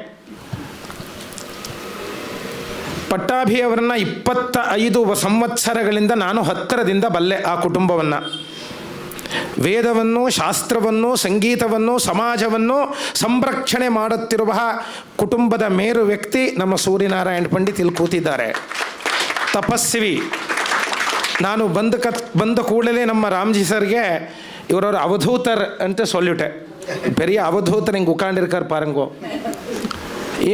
ಪಟ್ಟಾಭಿಯವರನ್ನು 25 ಸಂವತ್ಸರಗಳಿಂದ ನಾನು ಹತ್ತಿರದಿಂದ ಬಲ್ಲೆ. ಆ ಕುಟುಂಬವನ್ನು, ವೇದವನ್ನು, ಶಾಸ್ತ್ರವನ್ನು, ಸಂಗೀತವನ್ನು, ಸಮಾಜವನ್ನು ಸಂರಕ್ಷಣೆ ಮಾಡುತ್ತಿರುವ ಕುಟುಂಬದ ಮೇರು ವ್ಯಕ್ತಿ ನಮ್ಮ ಸೂರ್ಯನಾರಾಯಣ ಪಂಡಿತ್ ಇಲ್ಲಿ ಕೂತಿದ್ದಾರೆ. ತಪಸ್ವಿ. ನಾನು ಬಂದ ಕೂಡಲೇ ನಮ್ಮ ರಾಮ್ಜಿ ಸರ್ಗೆ ಇವರವ್ರ ಅವಧೂತರ್ ಅಂತ ಸೊಲ್ಯೂಟೆ. பெரிய ಅವಧೂತರು ಹಿಂಗೆ ಉಕಾಂಡಿರ್ಕಾರ್ ಪಾರಂಗೋ.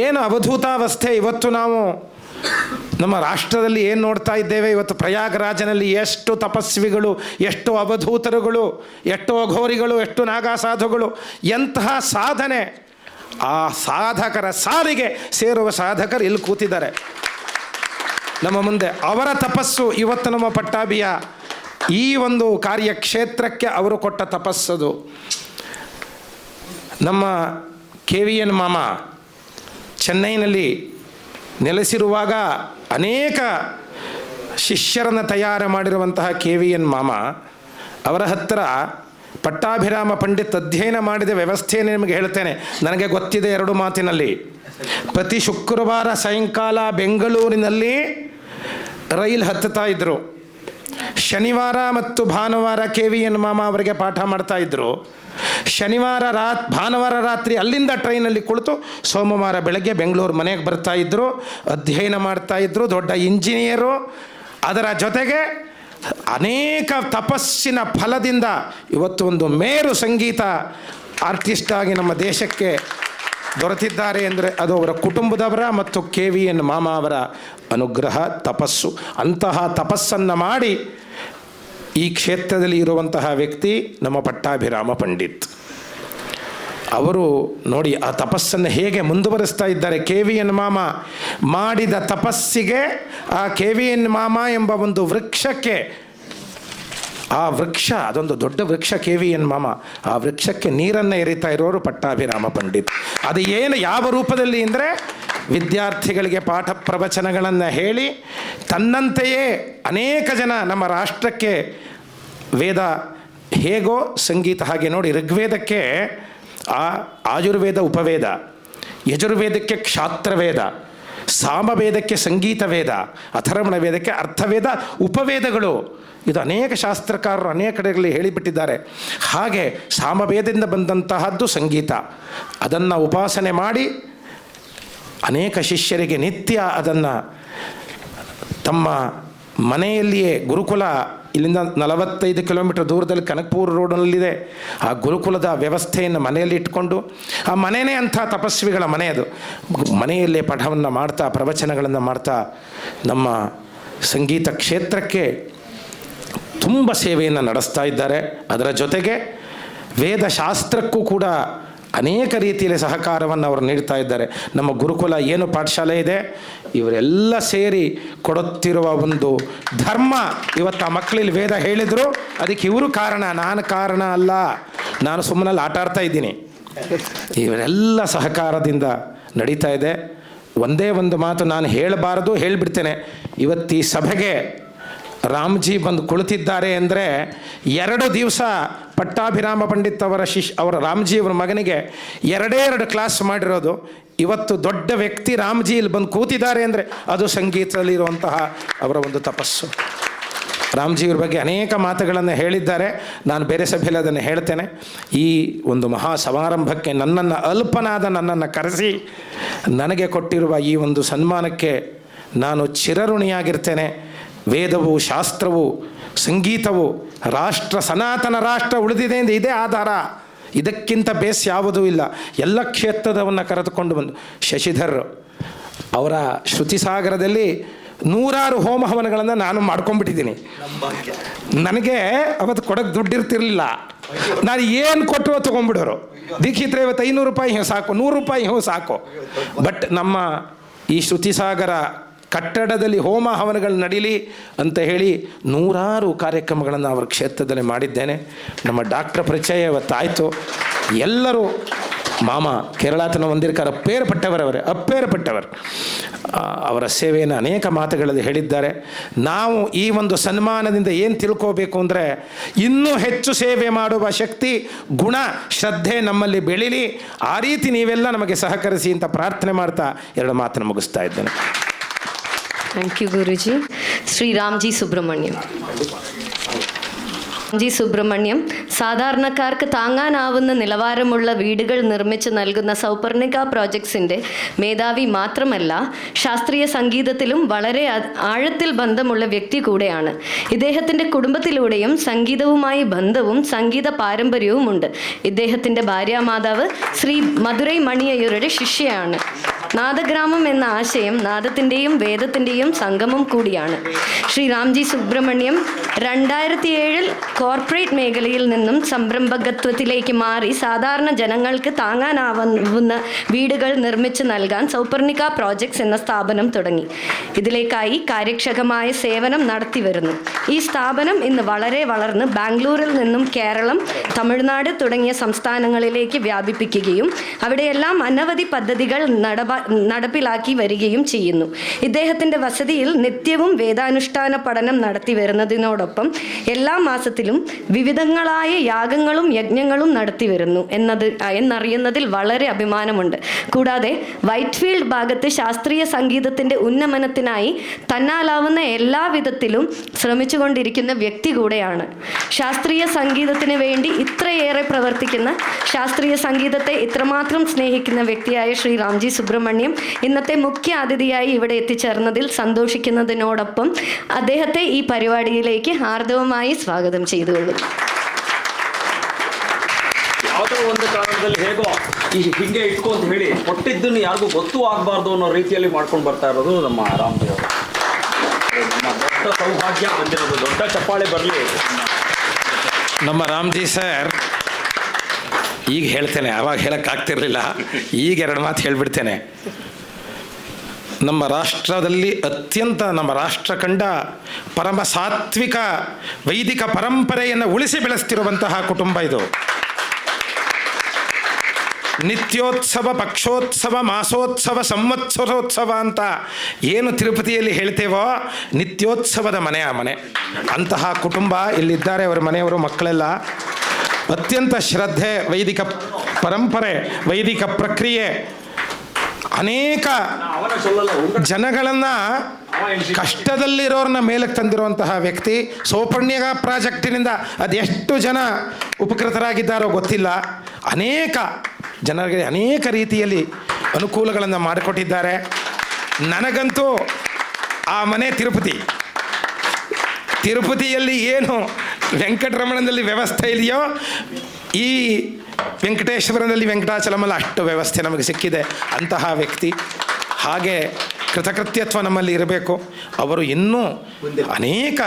ಏನು ಅವಧೂತಾವಸ್ಥೆ. ಇವತ್ತು ನಾವು ನಮ್ಮ ರಾಷ್ಟ್ರದಲ್ಲಿ ಏನು ನೋಡ್ತಾ ಇದ್ದೇವೆ, ಇವತ್ತು ಪ್ರಯಾಗರಾಜನಲ್ಲಿ ಎಷ್ಟು ತಪಸ್ವಿಗಳು, ಎಷ್ಟು ಅವಧೂತರುಗಳು, ಎಷ್ಟು ಅಘೋರಿಗಳು, ಎಷ್ಟು ನಾಗಾಸಾಧುಗಳು, ಎಂತಹ ಸಾಧನೆ. ಆ ಸಾಧಕರ ಸಾಲಿಗೆ ಸೇರುವ ಸಾಧಕರು ಇಲ್ಲಿ ಕೂತಿದ್ದಾರೆ ನಮ್ಮ ಮುಂದೆ. ಅವರ ತಪಸ್ಸು ಇವತ್ತು ನಮ್ಮ ಪಟ್ಟಾಭಿಯ ಈ ಒಂದು ಕಾರ್ಯಕ್ಷೇತ್ರಕ್ಕೆ ಅವರು ಕೊಟ್ಟ ತಪಸ್ಸದು. ನಮ್ಮ KVN ಮಾಮ ಚೆನ್ನೈನಲ್ಲಿ ನೆಲೆಸಿರುವಾಗ ಅನೇಕ ಶಿಷ್ಯರನ್ನು ತಯಾರು ಮಾಡಿರುವಂತಹ KVN ಮಾಮ ಅವರ ಹತ್ತಿರ ಪಟ್ಟಾಭಿರಾಮ ಪಂಡಿತ್ ಅಧ್ಯಯನ ಮಾಡಿದ ವ್ಯವಸ್ಥೆಯನ್ನು ನಿಮಗೆ ಹೇಳ್ತೇನೆ. ನನಗೆ ಗೊತ್ತಿದೆ 2 ಮಾತಿನಲ್ಲಿ. ಪ್ರತಿ ಶುಕ್ರವಾರ ಸಾಯಂಕಾಲ ಬೆಂಗಳೂರಿನಲ್ಲಿ ರೈಲ್ ಹತ್ತುತ್ತಾ ಇದ್ದರು. ಶನಿವಾರ ಮತ್ತು ಭಾನುವಾರ KVN ಮಾಮ ಅವರಿಗೆ ಪಾಠ ಮಾಡ್ತಾ ಇದ್ದರು. ಭಾನುವಾರ ರಾತ್ರಿ ಅಲ್ಲಿಂದ ಟ್ರೈನಲ್ಲಿ ಕುಳಿತು ಸೋಮವಾರ ಬೆಳಗ್ಗೆ ಬೆಂಗಳೂರು ಮನೆಗೆ ಬರ್ತಾ ಇದ್ದರು, ಅಧ್ಯಯನ ಮಾಡ್ತಾ ಇದ್ದರು. ದೊಡ್ಡ ಇಂಜಿನಿಯರು. ಅದರ ಜೊತೆಗೆ ಅನೇಕ ತಪಸ್ಸಿನ ಫಲದಿಂದ ಇವತ್ತು ಒಂದು ಮೇರು ಸಂಗೀತ ಆರ್ಟಿಸ್ಟ್ ಆಗಿ ನಮ್ಮ ದೇಶಕ್ಕೆ ದೊರೆತಿದ್ದಾರೆ ಅಂದರೆ ಅದು ಅವರ ಕುಟುಂಬದವರ ಮತ್ತು KVN ಮಾಮ ಅವರ ಅನುಗ್ರಹ, ತಪಸ್ಸು. ಅಂತಹ ತಪಸ್ಸನ್ನು ಮಾಡಿ ಈ ಕ್ಷೇತ್ರದಲ್ಲಿ ಇರುವಂತಹ ವ್ಯಕ್ತಿ ನಮ್ಮ ಪಟ್ಟಾಭಿರಾಮ ಪಂಡಿತ್. ಅವರು ನೋಡಿ ಆ ತಪಸ್ಸನ್ನು ಹೇಗೆ ಮುಂದುವರಿಸ್ತಾ ಇದ್ದಾರೆ. KVN ಮಾಮ ಮಾಡಿದ ತಪಸ್ಸಿಗೆ ಆ KVN ಮಾಮ ಎಂಬ ಒಂದು ವೃಕ್ಷಕ್ಕೆ, ಆ ವೃಕ್ಷ ಅದೊಂದು ದೊಡ್ಡ ವೃಕ್ಷ KVN ಮಾಮ, ಆ ವೃಕ್ಷಕ್ಕೆ ನೀರನ್ನು ಎರಿತಾ ಇರೋರು ಪಟ್ಟಾಭಿರಾಮ ಪಂಡಿತ್. ಅದು ಏನು ಯಾವ ರೂಪದಲ್ಲಿ ಅಂದರೆ ವಿದ್ಯಾರ್ಥಿಗಳಿಗೆ ಪಾಠ ಪ್ರವಚನಗಳನ್ನು ಹೇಳಿ ತನ್ನಂತೆಯೇ ಅನೇಕ ಜನ ನಮ್ಮ ರಾಷ್ಟ್ರಕ್ಕೆ ವೇದ ಹೇಗೋ ಸಂಗೀತ ಹಾಗೆ ನೋಡಿ. ಋಗ್ವೇದಕ್ಕೆ ಆಯುರ್ವೇದ ಉಪವೇದ, ಯಜುರ್ವೇದಕ್ಕೆ ಕ್ಷಾತ್ರವೇದ, ಸಾಮವೇದಕ್ಕೆ ಸಂಗೀತ ವೇದ, ಅಥರ್ವಣ ವೇದಕ್ಕೆ ಅರ್ಥವೇದ, ಉಪವೇದಗಳು. ಇದು ಅನೇಕ ಶಾಸ್ತ್ರಕಾರರು ಅನೇಕ ಕಡೆಗಳಲ್ಲಿ ಹೇಳಿಬಿಟ್ಟಿದ್ದಾರೆ. ಹಾಗೆ ಸಾಮವೇದದಿಂದ ಬಂದಂತಹದ್ದು ಸಂಗೀತ. ಅದನ್ನು ಉಪಾಸನೆ ಮಾಡಿ ಅನೇಕ ಶಿಷ್ಯರಿಗೆ ನಿತ್ಯ ಅದನ್ನು ತಮ್ಮ ಮನೆಯಲ್ಲಿಯೇ ಗುರುಕುಲ, ಇಲ್ಲಿಂದ 45 ಕಿಲೋಮೀಟರ್ ದೂರದಲ್ಲಿ ಕನಕಪುರ ರೋಡ್ನಲ್ಲಿದೆ. ಆ ಗುರುಕುಲದ ವ್ಯವಸ್ಥೆಯನ್ನು ಮನೆಯಲ್ಲಿ ಇಟ್ಕೊಂಡು, ಆ ಮನೆಯೇ ಅಂಥ ತಪಸ್ವಿಗಳ ಮನೆ ಅದು. ಮನೆಯಲ್ಲೇ ಪಾಠವನ್ನು ಮಾಡ್ತಾ, ಪ್ರವಚನಗಳನ್ನು ಮಾಡ್ತಾ ನಮ್ಮ ಸಂಗೀತ ಕ್ಷೇತ್ರಕ್ಕೆ ತುಂಬ ಸೇವೆಯನ್ನು ನಡೆಸ್ತಾ ಇದ್ದಾರೆ. ಅದರ ಜೊತೆಗೆ ವೇದಶಾಸ್ತ್ರಕ್ಕೂ ಕೂಡ ಅನೇಕ ರೀತಿಯಲ್ಲಿ ಸಹಕಾರವನ್ನು ಅವರು ನೀಡ್ತಾ ಇದ್ದಾರೆ. ನಮ್ಮ ಗುರುಕುಲ ಏನು ಪಾಠಶಾಲೆ ಇದೆ, ಇವರೆಲ್ಲ ಸೇರಿ ಕೊಡುತ್ತಿರುವ ಒಂದು ಧರ್ಮ. ಇವತ್ತು ಆ ಮಕ್ಕಳಲ್ಲಿ ವೇದ ಹೇಳಿದರು, ಅದಕ್ಕೆ ಇವರು ಕಾರಣ, ನಾನು ಕಾರಣ ಅಲ್ಲ. ನಾನು ಸುಮ್ಮನಲ್ಲಿ ಆಟ ಆಡ್ತಾ ಇದ್ದೀನಿ. ಇವರೆಲ್ಲ ಸಹಕಾರದಿಂದ ನಡೀತಾ ಇದೆ. ಒಂದೇ ಒಂದು ಮಾತು ನಾನು ಹೇಳಬಾರದು, ಹೇಳಿಬಿಡ್ತೇನೆ. ಇವತ್ತು ಈ ಸಭೆಗೆ ರಾಮ್ಜಿ ಬಂದು ಕುಳಿತಿದ್ದಾರೆ ಅಂದರೆ 2 ದಿವಸ ಪಟ್ಟಾಭಿರಾಮ ಪಂಡಿತ್ ಅವರ ರಾಮ್ಜಿ ಅವರ ಮಗನಿಗೆ 2 ಕ್ಲಾಸ್ ಮಾಡಿರೋದು. ಇವತ್ತು ದೊಡ್ಡ ವ್ಯಕ್ತಿ ರಾಮ್ಜಿ ಇಲ್ಲಿ ಬಂದು ಕೂತಿದ್ದಾರೆ ಅಂದರೆ ಅದು ಸಂಗೀತದಲ್ಲಿರುವಂತಹ ಅವರ ಒಂದು ತಪಸ್ಸು. ರಾಮ್ಜಿಯವ್ರ ಬಗ್ಗೆ ಅನೇಕ ಮಾತುಗಳನ್ನು ಹೇಳಿದ್ದಾರೆ. ನಾನು ಬೇರೆ ಸಭೆಯಲ್ಲಿ ಅದನ್ನು ಹೇಳ್ತೇನೆ. ಈ ಒಂದು ಮಹಾ ಸಮಾರಂಭಕ್ಕೆ ನನ್ನನ್ನು ಕರೆಸಿ ನನಗೆ ಕೊಟ್ಟಿರುವ ಈ ಒಂದು ಸನ್ಮಾನಕ್ಕೆ ನಾನು ಚಿರಋಣಿಯಾಗಿರ್ತೇನೆ. ವೇದವು, ಶಾಸ್ತ್ರವು, ಸಂಗೀತವು, ರಾಷ್ಟ್ರ, ಸನಾತನ ರಾಷ್ಟ್ರ ಉಳಿದಿದೆ ಅಂದರೆ ಇದೇ ಆಧಾರ. ಇದಕ್ಕಿಂತ ಬೇಸ್ ಯಾವುದೂ ಇಲ್ಲ. ಎಲ್ಲ ಕ್ಷೇತ್ರದವನ್ನು ಕರೆದುಕೊಂಡು ಬಂದು ಶಶಿಧರ್ ಅವರ ಶ್ರುತಿಸಾಗರದಲ್ಲಿ 100 ಹೋಮ ಹವನಗಳನ್ನು ನಾನು ಮಾಡ್ಕೊಂಡ್ಬಿಟ್ಟಿದ್ದೀನಿ. ನನಗೆ ಅವತ್ತು ಕೊಡೋಕ್ಕೆ ದುಡ್ಡಿರ್ತಿರ್ಲಿಲ್ಲ. ನಾನು ಏನು ಕೊಟ್ಟರು ತೊಗೊಂಡ್ಬಿಡೋರು. ದೀಕ್ಷಿತ್ರೆ ಇವತ್ತು 500 ರೂಪಾಯಿ ಹ್ಞೂ ಸಾಕು, 100 ರೂಪಾಯಿ ಹ್ಞೂ ಸಾಕು. ಬಟ್ ನಮ್ಮ ಈ ಶ್ರುತಿಸಾಗರ ಕಟ್ಟಡದಲ್ಲಿ ಹೋಮ ಹವನಗಳು ನಡೀಲಿ ಅಂತ ಹೇಳಿ 100 ಕಾರ್ಯಕ್ರಮಗಳನ್ನು ಅವರ ಕ್ಷೇತ್ರದಲ್ಲಿ ಮಾಡಿದ್ದೇನೆ. ನಮ್ಮ ಡಾಕ್ಟರ್ ಪರಿಚಯ ಇವತ್ತಾಯಿತು. ಎಲ್ಲರೂ ಮಾಮ ಕೇರಳಾತನ ಹೊಂದಿರ್ಕಾರ ಅಪ್ಪೇರಪಟ್ಟವರು ಅವರ ಸೇವೆಯನ್ನು ಅನೇಕ ಮಾತುಗಳಲ್ಲಿ ಹೇಳಿದ್ದಾರೆ. ನಾವು ಈ ಒಂದು ಸನ್ಮಾನದಿಂದ ಏನು ತಿಳ್ಕೋಬೇಕು ಅಂದರೆ, ಇನ್ನೂ ಹೆಚ್ಚು ಸೇವೆ ಮಾಡುವ ಶಕ್ತಿ, ಗುಣ, ಶ್ರದ್ಧೆ ನಮ್ಮಲ್ಲಿ ಬೆಳೀಲಿ. ಆ ರೀತಿ ನೀವೆಲ್ಲ ನಮಗೆ ಸಹಕರಿಸಿ ಅಂತ ಪ್ರಾರ್ಥನೆ ಮಾಡ್ತಾ 2 ಮಾತನ್ನು ಮುಗಿಸ್ತಾ ಇದ್ದೇನೆ. Thank you, Guruji. Sri Ramji Subramaniam. G Subramaniam സാധാരണക്കാർക്ക് താങ്ങാനാവുന്ന നിലവാരമുള്ള വീടുകൾ നിർമ്മിച്ച് നൽകുന്ന സൗപർണിക പ്രോജക്ട്സിൻ്റെ മേധാവി മാത്രമല്ല, ശാസ്ത്രീയ സംഗീതത്തിലും വളരെ ആഴത്തിൽ ബന്ധമുള്ള വ്യക്തി കൂടെയാണ്. ഇദ്ദേഹത്തിൻ്റെ കുടുംബത്തിലൂടെയും സംഗീതവുമായി ബന്ധവും സംഗീത പാരമ്പര്യവുമുണ്ട്. ഇദ്ദേഹത്തിൻ്റെ ഭാര്യാമാതാവ് ശ്രീ മധുരൈ മണിയയ്യരുടെ ശിഷ്യയാണ്. നാദഗ്രാമം എന്ന ആശയം നാദത്തിൻ്റെയും വേദത്തിൻ്റെയും സംഗമം കൂടിയാണ്. ശ്രീ രാംജി സുബ്രഹ്മണ്യം 2007 കോർപ്പറേറ്റ് മേഖലയിൽ നിന്നും സംരംഭകത്വത്തിലേക്ക് മാറി സാധാരണ ജനങ്ങൾക്ക് താങ്ങാനാവുന്ന വീടുകൾ നിർമ്മിച്ച് നൽകാൻ സൗപർണിക പ്രോജക്ട്സ് എന്ന സ്ഥാപനം തുടങ്ങി. ഇതിലേക്കായി കാര്യക്ഷമമായ സേവനം നടത്തി വരുന്നു. ഈ സ്ഥാപനം ഇന്ന് വളരെ വളർന്ന് ബാംഗ്ലൂരിൽ നിന്നും കേരളം, തമിഴ്നാട് തുടങ്ങിയ സംസ്ഥാനങ്ങളിലേക്ക് വ്യാപിപ്പിക്കുകയും അവിടെയെല്ലാം അനവധി പദ്ധതികൾ നടപ്പിലാക്കി വരികയും ചെയ്യുന്നു. ഇദ്ദേഹത്തിൻ്റെ വസതിയിൽ നിത്യവും വേദാനുഷ്ഠാന പഠനം നടത്തി വരുന്നതിനോടൊപ്പം എല്ലാ മാസത്തിലും വിവിധങ്ങളായ യാഗങ്ങളും യജ്ഞങ്ങളും നടത്തി വരുന്നു എന്നറിയുന്നതിൽ വളരെ അഭിമാനമുണ്ട്. കൂടാതെ വൈറ്റ്ഫീൽഡ് ഭാഗത്ത് ശാസ്ത്രീയ സംഗീതത്തിൻ്റെ ഉന്നമനത്തിനായി തന്നാലാവുന്ന എല്ലാ വിധത്തിലും ശ്രമിച്ചുകൊണ്ടിരിക്കുന്ന വ്യക്തി കൂടെയാണ്. ശാസ്ത്രീയ സംഗീതത്തിന് വേണ്ടി ഇത്രയേറെ പ്രവർത്തിക്കുന്ന, ശാസ്ത്രീയ സംഗീതത്തെ ഇത്രമാത്രം സ്നേഹിക്കുന്ന വ്യക്തിയായ ശ്രീ രാംജി സുബ്രഹ്മണ്യം ഇന്നത്തെ മുഖ്യ അതിഥിയായി ഇവിടെ എത്തിച്ചേർന്നതിൽ സന്തോഷിക്കുന്നതിനോടൊപ്പം അദ്ദേഹത്തെ ഈ പരിപാടിയിലേക്ക് ഹാർദവമായി സ്വാഗതം ചെയ്തുകൊള്ളുന്നു. ಯಾವುದೋ ಒಂದು ಕಾರಣ ರಾಷ್ಟ್ರದಲ್ಲಿ ಹೇಗೋ ಹಿಂಗೆ ಇಟ್ಕೊ ಅಂತ ಹೇಳಿ ಕೊಟ್ಟಿದ್ದನ್ನು ಯಾರಿಗೂ ಗೊತ್ತೂ ಆಗಬಾರ್ದು ಅನ್ನೋ ರೀತಿಯಲ್ಲಿ ಮಾಡ್ಕೊಂಡು ಬರ್ತಾ ಇರೋದು ನಮ್ಮ ರಾಮ್ಜಿ ಅವರು. ನಮ್ಮ ದೊಡ್ಡ ಸೌಭಾಗ್ಯ ಬಂದಿರೋದು. ದೊಡ್ಡ ಚಪ್ಪಾಳೆ ಬರಲಿ. ನಮ್ಮ ರಾಮ್ಜಿ ಸರ್, ಈಗ ಹೇಳ್ತೇನೆ, ಆವಾಗ ಹೇಳೋಕ್ಕಾಗ್ತಿರ್ಲಿಲ್ಲ, ಈಗ 2 ಮಾತು ಹೇಳಿಬಿಡ್ತೇನೆ. ನಮ್ಮ ರಾಷ್ಟ್ರದಲ್ಲಿ ಅತ್ಯಂತ ನಮ್ಮ ರಾಷ್ಟ್ರ ಕಂಡ ಪರಮ ಸಾತ್ವಿಕ ವೈದಿಕ ಪರಂಪರೆಯನ್ನು ಉಳಿಸಿ ಬೆಳೆಸ್ತಿರುವಂತಹ ಕುಟುಂಬ ಇದು. ನಿತ್ಯೋತ್ಸವ, ಪಕ್ಷೋತ್ಸವ, ಮಾಸೋತ್ಸವ, ಸಂವತ್ಸರೋತ್ಸವ ಅಂತ ಏನು ತಿರುಪತಿಯಲ್ಲಿ ಹೇಳ್ತೇವೋ, ನಿತ್ಯೋತ್ಸವದ ಮನೆ ಆ ಮನೆ. ಅಂತಹ ಕುಟುಂಬ ಇಲ್ಲಿದ್ದಾರೆ. ಅವರ ಮನೆಯವರು, ಮಕ್ಕಳೆಲ್ಲ ಅತ್ಯಂತ ಶ್ರದ್ಧೆ, ವೈದಿಕ ಪರಂಪರೆ, ವೈದಿಕ ಪ್ರಕ್ರಿಯೆ, ಅನೇಕ ಜನಗಳನ್ನು ಕಷ್ಟದಲ್ಲಿರೋರನ್ನ ಮೇಲಕ್ಕೆ ತಂದಿರುವಂತಹ ವ್ಯಕ್ತಿ. ಸೋಪಣ್ಯಗ ಪ್ರಾಜೆಕ್ಟಿನಿಂದ ಅದೆಷ್ಟು ಜನ ಉಪಕೃತರಾಗಿದ್ದಾರೋ ಗೊತ್ತಿಲ್ಲ. ಅನೇಕ ಜನರಿಗೆ ಅನೇಕ ರೀತಿಯಲ್ಲಿ ಅನುಕೂಲಗಳನ್ನು ಮಾಡಿಕೊಟ್ಟಿದ್ದಾರೆ. ನನಗಂತೂ ಆ ಮನೆ ತಿರುಪತಿಯಲ್ಲಿ ಏನು ವೆಂಕಟರಮಣದಲ್ಲಿ ವ್ಯವಸ್ಥೆ ಇದೆಯೋ, ಈ ವೆಂಕಟೇಶ್ವರನಲ್ಲಿ ವೆಂಕಟಾಚಲಮಲ್ಲ ಅಷ್ಟು ವ್ಯವಸ್ಥೆ ನಮಗೆ ಸಿಕ್ಕಿದೆ. ಅಂತಹ ವ್ಯಕ್ತಿ. ಹಾಗೆ ಕೃತಕೃತ್ಯತ್ವ ನಮ್ಮಲ್ಲಿ ಇರಬೇಕು. ಅವರು ಇನ್ನೂ ಅನೇಕ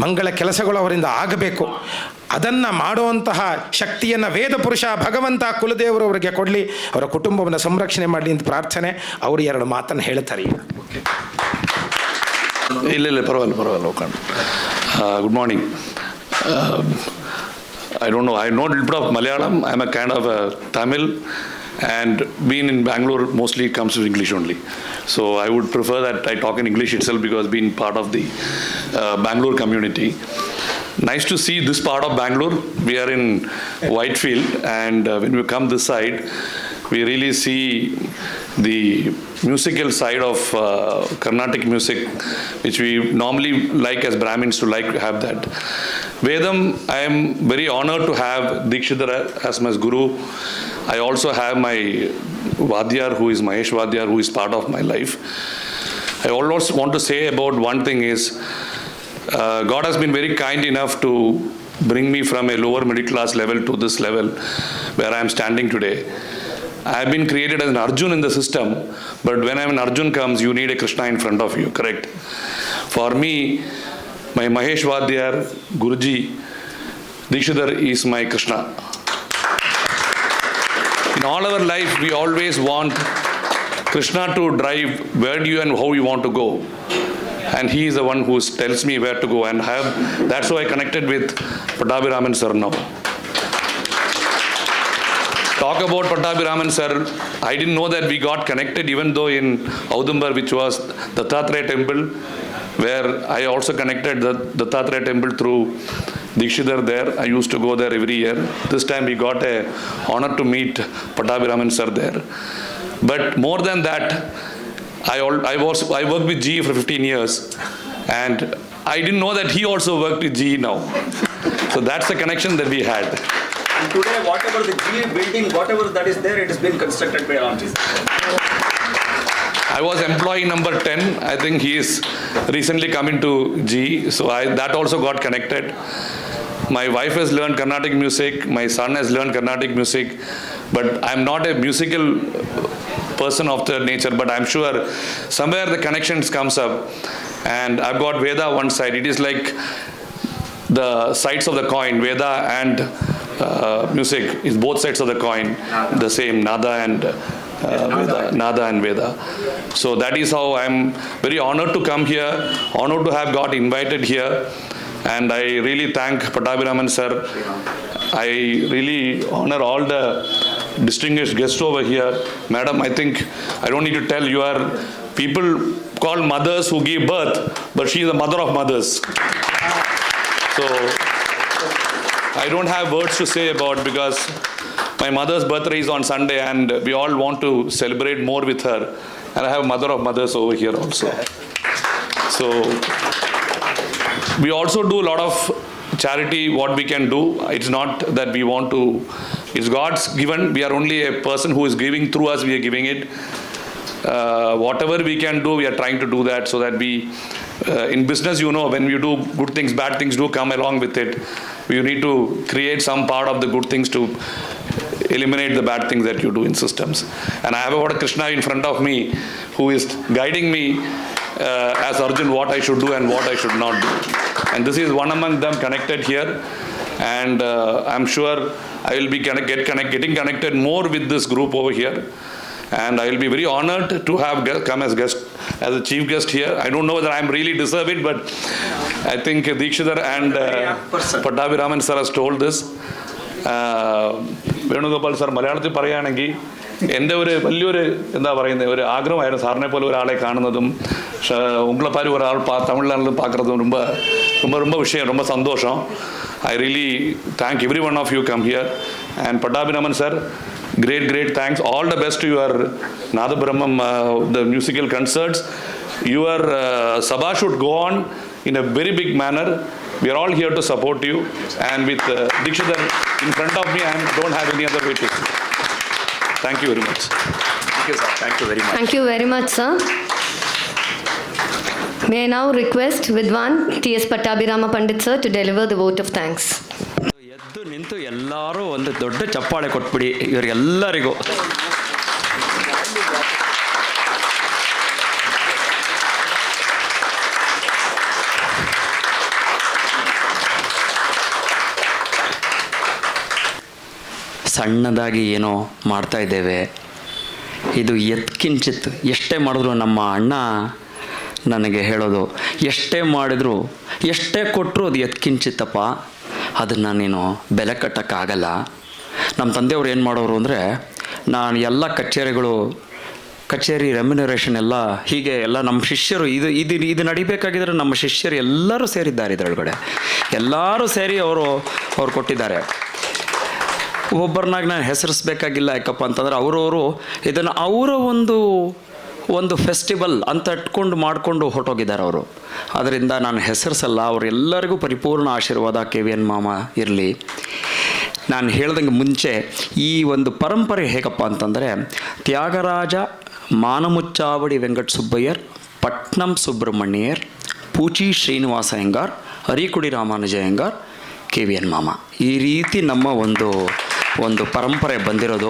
ಮಂಗಳ ಕೆಲಸಗಳು ಅವರಿಂದ ಆಗಬೇಕು. ಅದನ್ನು ಮಾಡುವಂತಹ ಶಕ್ತಿಯನ್ನು ವೇದ ಪುರುಷ ಭಗವಂತ ಕುಲದೇವರು ಅವರಿಗೆ ಕೊಡಲಿ, ಅವರ ಕುಟುಂಬವನ್ನು ಸಂರಕ್ಷಣೆ ಮಾಡಲಿ ಅಂತ ಪ್ರಾರ್ಥನೆ. ಅವರು 2 ಮಾತನ್ನು ಹೇಳ್ತಾರೆ ಈಗ. ಇಲ್ಲ ಪರವಾಗಿಲ್ಲ ಹೋಗೋಣ. Good morning. I don't know, I know a little bit of Malayalam. I'm a kind of a Tamil, and being in Bangalore mostly comes with English only. So I would prefer that I talk in English itself, because being part of the Bangalore community. Nice to see this part of Bangalore. We are in Whitefield, and when we come this side, we really see the musical side of Carnatic music, which we normally like as Brahmins to have that. Vedam, I am very honored to have Dikshidhar as my guru. I also have my Vadyar, who is Mahesh Vadyar, who is part of my life. I also want to say about one thing is, God has been very kind enough to bring me from a lower middle class level to this level where I am standing today. I have been created as an Arjun in the system, but when an Arjun comes, you need a Krishna in front of you, correct? For me, my Mahesh Vadyar, Guruji, Dikshidhar is my Krishna. In all our life, we always want Krishna to drive where you and how you want to go. And he is the one who tells me where to go, and that's how I connected with Pattabhiraman sir now. Talk about Pattabhiraman sir, I didn't know that we got connected even though in Audumbar, which was the Dattatreya temple, where I also connected the Dattatreya temple through Dikshidhar there. I used to go there every year. This time we got a honor to meet Pattabhiraman sir there. But more than that, I worked with GE for 15 years, and I didn't know that he also worked with GE now. So that's the connection that we had. And today, whatever the GE building, whatever that is there, it has been constructed by Ramji. I was employee number 10. I think he is recently come into GE, so that also got connected. My wife has learned Carnatic music. My son has learned Carnatic music, but I'm not a musical person of that nature. But I'm sure somewhere the connections comes up, and I've got Veda one side. It is like the sides of the coin, Veda and music is both sides of the coin, the same Nada and Veda. So that is how I'm very honored to come here, honored to have got invited here, and I really thank Pattabhiraman sir. I really honor all the distinguished guests over here. Madam, I think I don't need to tell you, are people called mothers who give birth, but she is the mother of mothers. So I don't have words to say about, because my mother's birthday is on Sunday, and we all want to celebrate more with her. And I have mother of mothers over here also. So we also do a lot of charity, what we can do. It's not that we want to, it's God's given. We are only a person who is giving through us, we are giving it. Whatever we can do, we are trying to do that, so that we, in business, you know, when you do good things, bad things do come along with it. You need to create some part of the good things to eliminate the bad things that you do in systems. And I have got Krishna in front of me who is guiding me as Arjun what I should do and what I should not do. And this is one among them connected here. And I'm sure I will be getting connected more with this group over here. And I will be very honored to have come as a chief guest here. I don't know whether I'm really deserve it, but I think Dikshidhar and Pattabhiraman sir has told this. Venugopal sir മലയാളത്തിൽ പറയുകയാണെങ്കിൽ എൻ്റെ ഒരു വലിയൊരു എന്താ പറയുന്നത് ഒരു ആഗ്രഹമായിരുന്നു സാറിനെ പോലെ ഒരാളെ കാണുന്നതും உங்களை மாதிரி ஒரு ஆள் தமிழ்நாட்டில் பார்க்குறதும் ரொம்ப ரொம்ப ரொம்ப விஷயம் ரொம்ப சந்தோஷம். I really thank every one of you come here. And Pattabhiraman sir, great thanks. All the best to your Nadabrahmam, the musical concerts. Your Sabha should go on in a very big manner. We are all here to support you. And with Dikshidhar in front of me, I don't have any other way to say. Thank you very much. Thank you, sir. Thank you very much. Thank you very much, sir. May I now request Vidwan T.S. Pattabhirama Pandit sir to deliver the vote of thanks. ಎದ್ದು ನಿಂತು ಎಲ್ಲರೂ ಒಂದು ದೊಡ್ಡ ಚಪ್ಪಾಳೆ ಕೊಟ್ಬಿಡಿ ಇವರಿಗೆಲ್ಲರಿಗೂ. ಸಣ್ಣದಾಗಿ ಏನೋ ಮಾಡ್ತಾ ಇದ್ದೇವೆ, ಇದು ಎತ್ಕಿಂಚಿತ್ ಎಷ್ಟೇ ಮಾಡಿದ್ರು ನಮ್ಮ ಅಣ್ಣ ನನಗೆ ಹೇಳೋದು, ಎಷ್ಟೇ ಮಾಡಿದ್ರು ಎಷ್ಟೇ ಕೊಟ್ಟರು ಅದು ಎತ್ಕಿಂಚಿತ್ತಪ್ಪ, ಅದನ್ನು ನೀನು ಬೆಲೆ ಕಟ್ಟೋಕ್ಕಾಗಲ್ಲ. ನಮ್ಮ ತಂದೆಯವ್ರು ಏನು ಮಾಡೋರು ಅಂದರೆ, ನಾನು ಎಲ್ಲ ಕಚೇರಿ ರೆಮ್ಯುನರೇಷನ್ ಎಲ್ಲ ಹೀಗೆ ಎಲ್ಲ ನಮ್ಮ ಶಿಷ್ಯರು ಇದು ನಡಿಬೇಕಾಗಿದ್ರೆ ನಮ್ಮ ಶಿಷ್ಯರು ಎಲ್ಲರೂ ಸೇರಿದ್ದಾರೆ ಇದರೊಳಗಡೆ, ಎಲ್ಲರೂ ಸೇರಿ ಅವರು ಕೊಟ್ಟಿದ್ದಾರೆ. ಒಬ್ಬರನ್ನಾಗಿ ನಾನು ಹೆಸರಿಸ್ಬೇಕಾಗಿಲ್ಲ, ಯಾಕಪ್ಪ ಅಂತಂದರೆ ಅವರವರು ಇದನ್ನು ಅವರ ಒಂದು ಫೆಸ್ಟಿವಲ್ ಅಂತ ಇಟ್ಕೊಂಡು ಮಾಡಿಕೊಂಡು ಹೊರಟೋಗಿದ್ದಾರೆ ಅವರು. ಅದರಿಂದ ನಾನು ಹೆಸರಿಸಲ್ಲ. ಅವರೆಲ್ಲರಿಗೂ ಪರಿಪೂರ್ಣ ಆಶೀರ್ವಾದ KVN ಮಾಮ ಇರಲಿ. ನಾನು ಹೇಳ್ದಂಗೆ ಮುಂಚೆ ಈ ಒಂದು ಪರಂಪರೆ ಹೇಗಪ್ಪ ಅಂತಂದರೆ, ತ್ಯಾಗರಾಜ ಮಾನಮುಚ್ಚಾವಡಿ ವೆಂಕಟ ಸುಬ್ಬಯ್ಯರ್, ಪಟ್ನಂ ಸುಬ್ರಹ್ಮಣ್ಯರ್, ಪೂಚಿ ಶ್ರೀನಿವಾಸ ಅಯ್ಯಂಗಾರ್, ಅರಿಕುಡಿ ರಾಮಾನುಜ ಅಯ್ಯಂಗಾರ್, KVN ಮಾಮ, ಈ ರೀತಿ ನಮ್ಮ ಒಂದು ಪರಂಪರೆ ಬಂದಿರೋದು.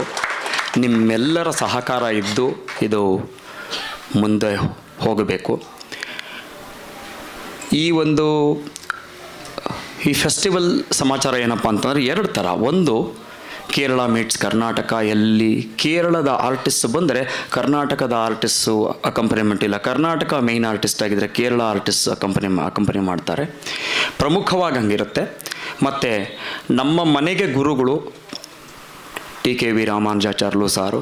ನಿಮ್ಮೆಲ್ಲರ ಸಹಕಾರ ಇದ್ದು ಇದು ಮುಂದೆ ಹೋಗಬೇಕು. ಈ ಫೆಸ್ಟಿವಲ್ ಸಮಾಚಾರ ಏನಪ್ಪ ಅಂತಂದರೆ 2 ಥರ. ಒಂದು ಕೇರಳ ಮೀಟ್ಸ್ ಕರ್ನಾಟಕ, ಎಲ್ಲಿ ಕೇರಳದ ಆರ್ಟಿಸ್ಟ್ ಬಂದರೆ ಕರ್ನಾಟಕದ ಆರ್ಟಿಸ್ಟು ಅಕಂಪನಿಮೆಂಟ್ ಇಲ್ಲ, ಕರ್ನಾಟಕ ಮೇಯ್ನ್ ಆರ್ಟಿಸ್ಟ್ ಆಗಿದ್ದರೆ ಕೇರಳ ಆರ್ಟಿಸ್ಟ್ ಅಕಂಪನಿ ಮಾಡ್ತಾರೆ. ಪ್ರಮುಖವಾಗಿ ಹಂಗಿರುತ್ತೆ. ಮತ್ತು ನಮ್ಮ ಮನೆಗೆ ಗುರುಗಳು TKV ರಾಮಾನುಜಾಚಾರ್ಯರು ಸಾರು.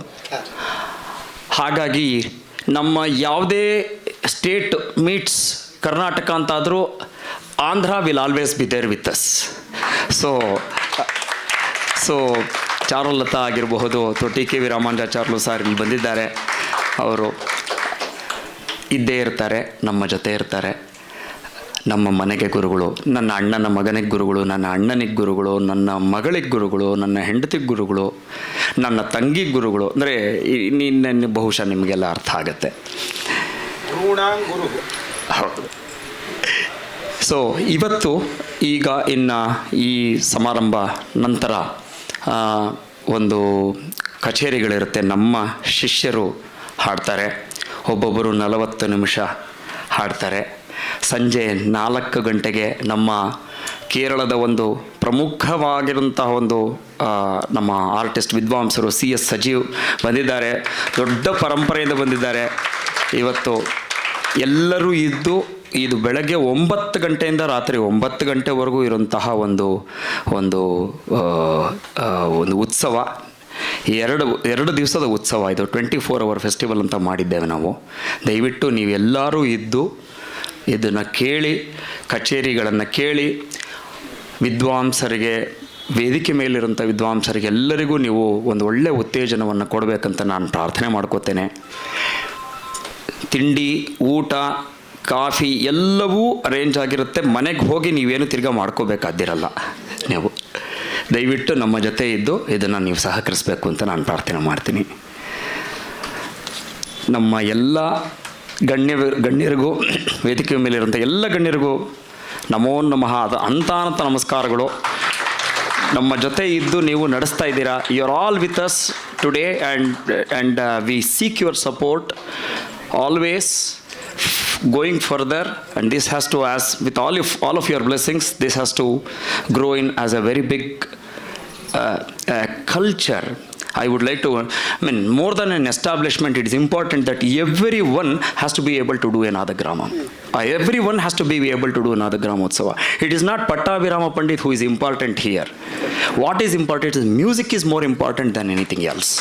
ಹಾಗಾಗಿ ನಮ್ಮ ಯಾವುದೇ ಸ್ಟೇಟ್ ಮೀಟ್ಸ್ ಕರ್ನಾಟಕ ಅಂತಾದರೂ Andhra will always be there with us. So Charulatha ಆಗಿರಬಹುದು ಅಥವಾ TKV ರಾಮಾನುಜಾಚಾರ್ಯರು ಸಾರ್ ಇಲ್ಲಿ ಬಂದಿದ್ದಾರೆ, ಅವರು ಇದ್ದೇ ಇರ್ತಾರೆ, ನಮ್ಮ ಜೊತೆ ಇರ್ತಾರೆ. ನಮ್ಮ ಮನೆಗೆ ಗುರುಗಳು, ನನ್ನ ಅಣ್ಣನ ಮಗನಿಗೆ ಗುರುಗಳು, ನನ್ನ ಅಣ್ಣನಿಗೆ ಗುರುಗಳು, ನನ್ನ ಮಗಳಿಗೆ ಗುರುಗಳು, ನನ್ನ ಹೆಂಡತಿಗೆ ಗುರುಗಳು, ನನ್ನ ತಂಗಿಗೆ ಗುರುಗಳು. ಅಂದರೆ ಬಹುಶಃ ನಿಮಗೆಲ್ಲ ಅರ್ಥ ಆಗುತ್ತೆ. ಹೌದು. ಸೊ ಇವತ್ತು ಇನ್ನು ಈ ಸಮಾರಂಭ ನಂತರ ಒಂದು ಕಚೇರಿಗಳಿರುತ್ತೆ. ನಮ್ಮ ಶಿಷ್ಯರು ಹಾಡ್ತಾರೆ, ಒಬ್ಬೊಬ್ಬರು 40 ನಿಮಿಷ ಹಾಡ್ತಾರೆ. ಸಂಜೆ 4 ಗಂಟೆಗೆ ನಮ್ಮ ಕೇರಳದ ಒಂದು ಪ್ರಮುಖವಾಗಿರುವಂತಹ ನಮ್ಮ ಆರ್ಟಿಸ್ಟ್ ವಿದ್ವಾಂಸರು CS ಸಜೀವ್ ಬಂದಿದ್ದಾರೆ. ದೊಡ್ಡ ಪರಂಪರೆಯಿಂದ ಬಂದಿದ್ದಾರೆ. ಇವತ್ತು ಎಲ್ಲರೂ ಇದು ಬೆಳಗ್ಗೆ 9 ಗಂಟೆಯಿಂದ ರಾತ್ರಿ 9 ಗಂಟೆವರೆಗೂ ಇರುವಂತಹ ಒಂದು ಉತ್ಸವ. ಎರಡು ದಿವಸದ ಉತ್ಸವ ಇದು. 24 hour ಫೆಸ್ಟಿವಲ್ ಅಂತ ಮಾಡಿದ್ದೇವೆ ನಾವು. ದಯವಿಟ್ಟು ನೀವೆಲ್ಲರೂ ಇದನ್ನು ಕೇಳಿ, ಕಚೇರಿಗಳನ್ನು ಕೇಳಿ, ವಿದ್ವಾಂಸರಿಗೆ, ವೇದಿಕೆ ಮೇಲಿರುವಂಥ ವಿದ್ವಾಂಸರಿಗೆ ಎಲ್ಲರಿಗೂ ನೀವು ಒಂದು ಒಳ್ಳೆಯ ಉತ್ತೇಜನವನ್ನು ಕೊಡಬೇಕಂತ ನಾನು ಪ್ರಾರ್ಥನೆ ಮಾಡ್ಕೋತೇನೆ. ತಿಂಡಿ, ಊಟ, ಕಾಫಿ ಎಲ್ಲವೂ ಅರೇಂಜ್ ಆಗಿರುತ್ತೆ. ಮನೆಗೆ ಹೋಗಿ ನೀವೇನು ತಿರ್ಗಾ ಮಾಡ್ಕೋಬೇಕಾದಿರಲ್ಲ. ನೀವು ದಯವಿಟ್ಟು ನಮ್ಮ ಜೊತೆ ಇದ್ದು ಇದನ್ನು ನೀವು ಸಹಕರಿಸಬೇಕು ಅಂತ ನಾನು ಪ್ರಾರ್ಥನೆ ಮಾಡ್ತೀನಿ. ನಮ್ಮ ಎಲ್ಲ ಗಣ್ಯರಿಗೂ, ವೇದಿಕೆ ಮೇಲಿರುವಂಥ ಎಲ್ಲ ಗಣ್ಯರಿಗೂ ನಮೋ ನಮಃ ಅನಂತ ನಮಸ್ಕಾರಗಳು. ನಮ್ಮ ಜೊತೆ ಇದ್ದು ನೀವು ನಡೆಸ್ತಾ ಇದ್ದೀರಾ. You are all with us today and we seek your support always going further, and this has to, as with all of your blessings, this has to grow in as a very big culture. I would like to, more than an establishment, it is important that everyone has to be able to do another Grama. Everyone has to be able to do another Gramotsava. It is not Pattabhirama Pandit who is important here. What is important is music is more important than anything else.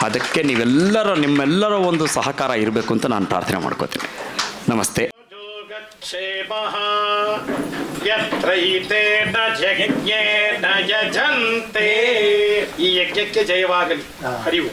ಅದಕ್ಕೆ ನಿಮ್ಮೆಲ್ಲರ ಒಂದು ಸಹಕಾರ ಇರಬೇಕು ಅಂತ ನಾನು ಪ್ರಾರ್ಥನೆ ಮಾಡ್ಕೋತೀನಿ. ನಮಸ್ತೆ. ಈ ಯಜ್ಞಕ್ಕೆ ಜಯವಾಗಲಿ. ಹರಿವು.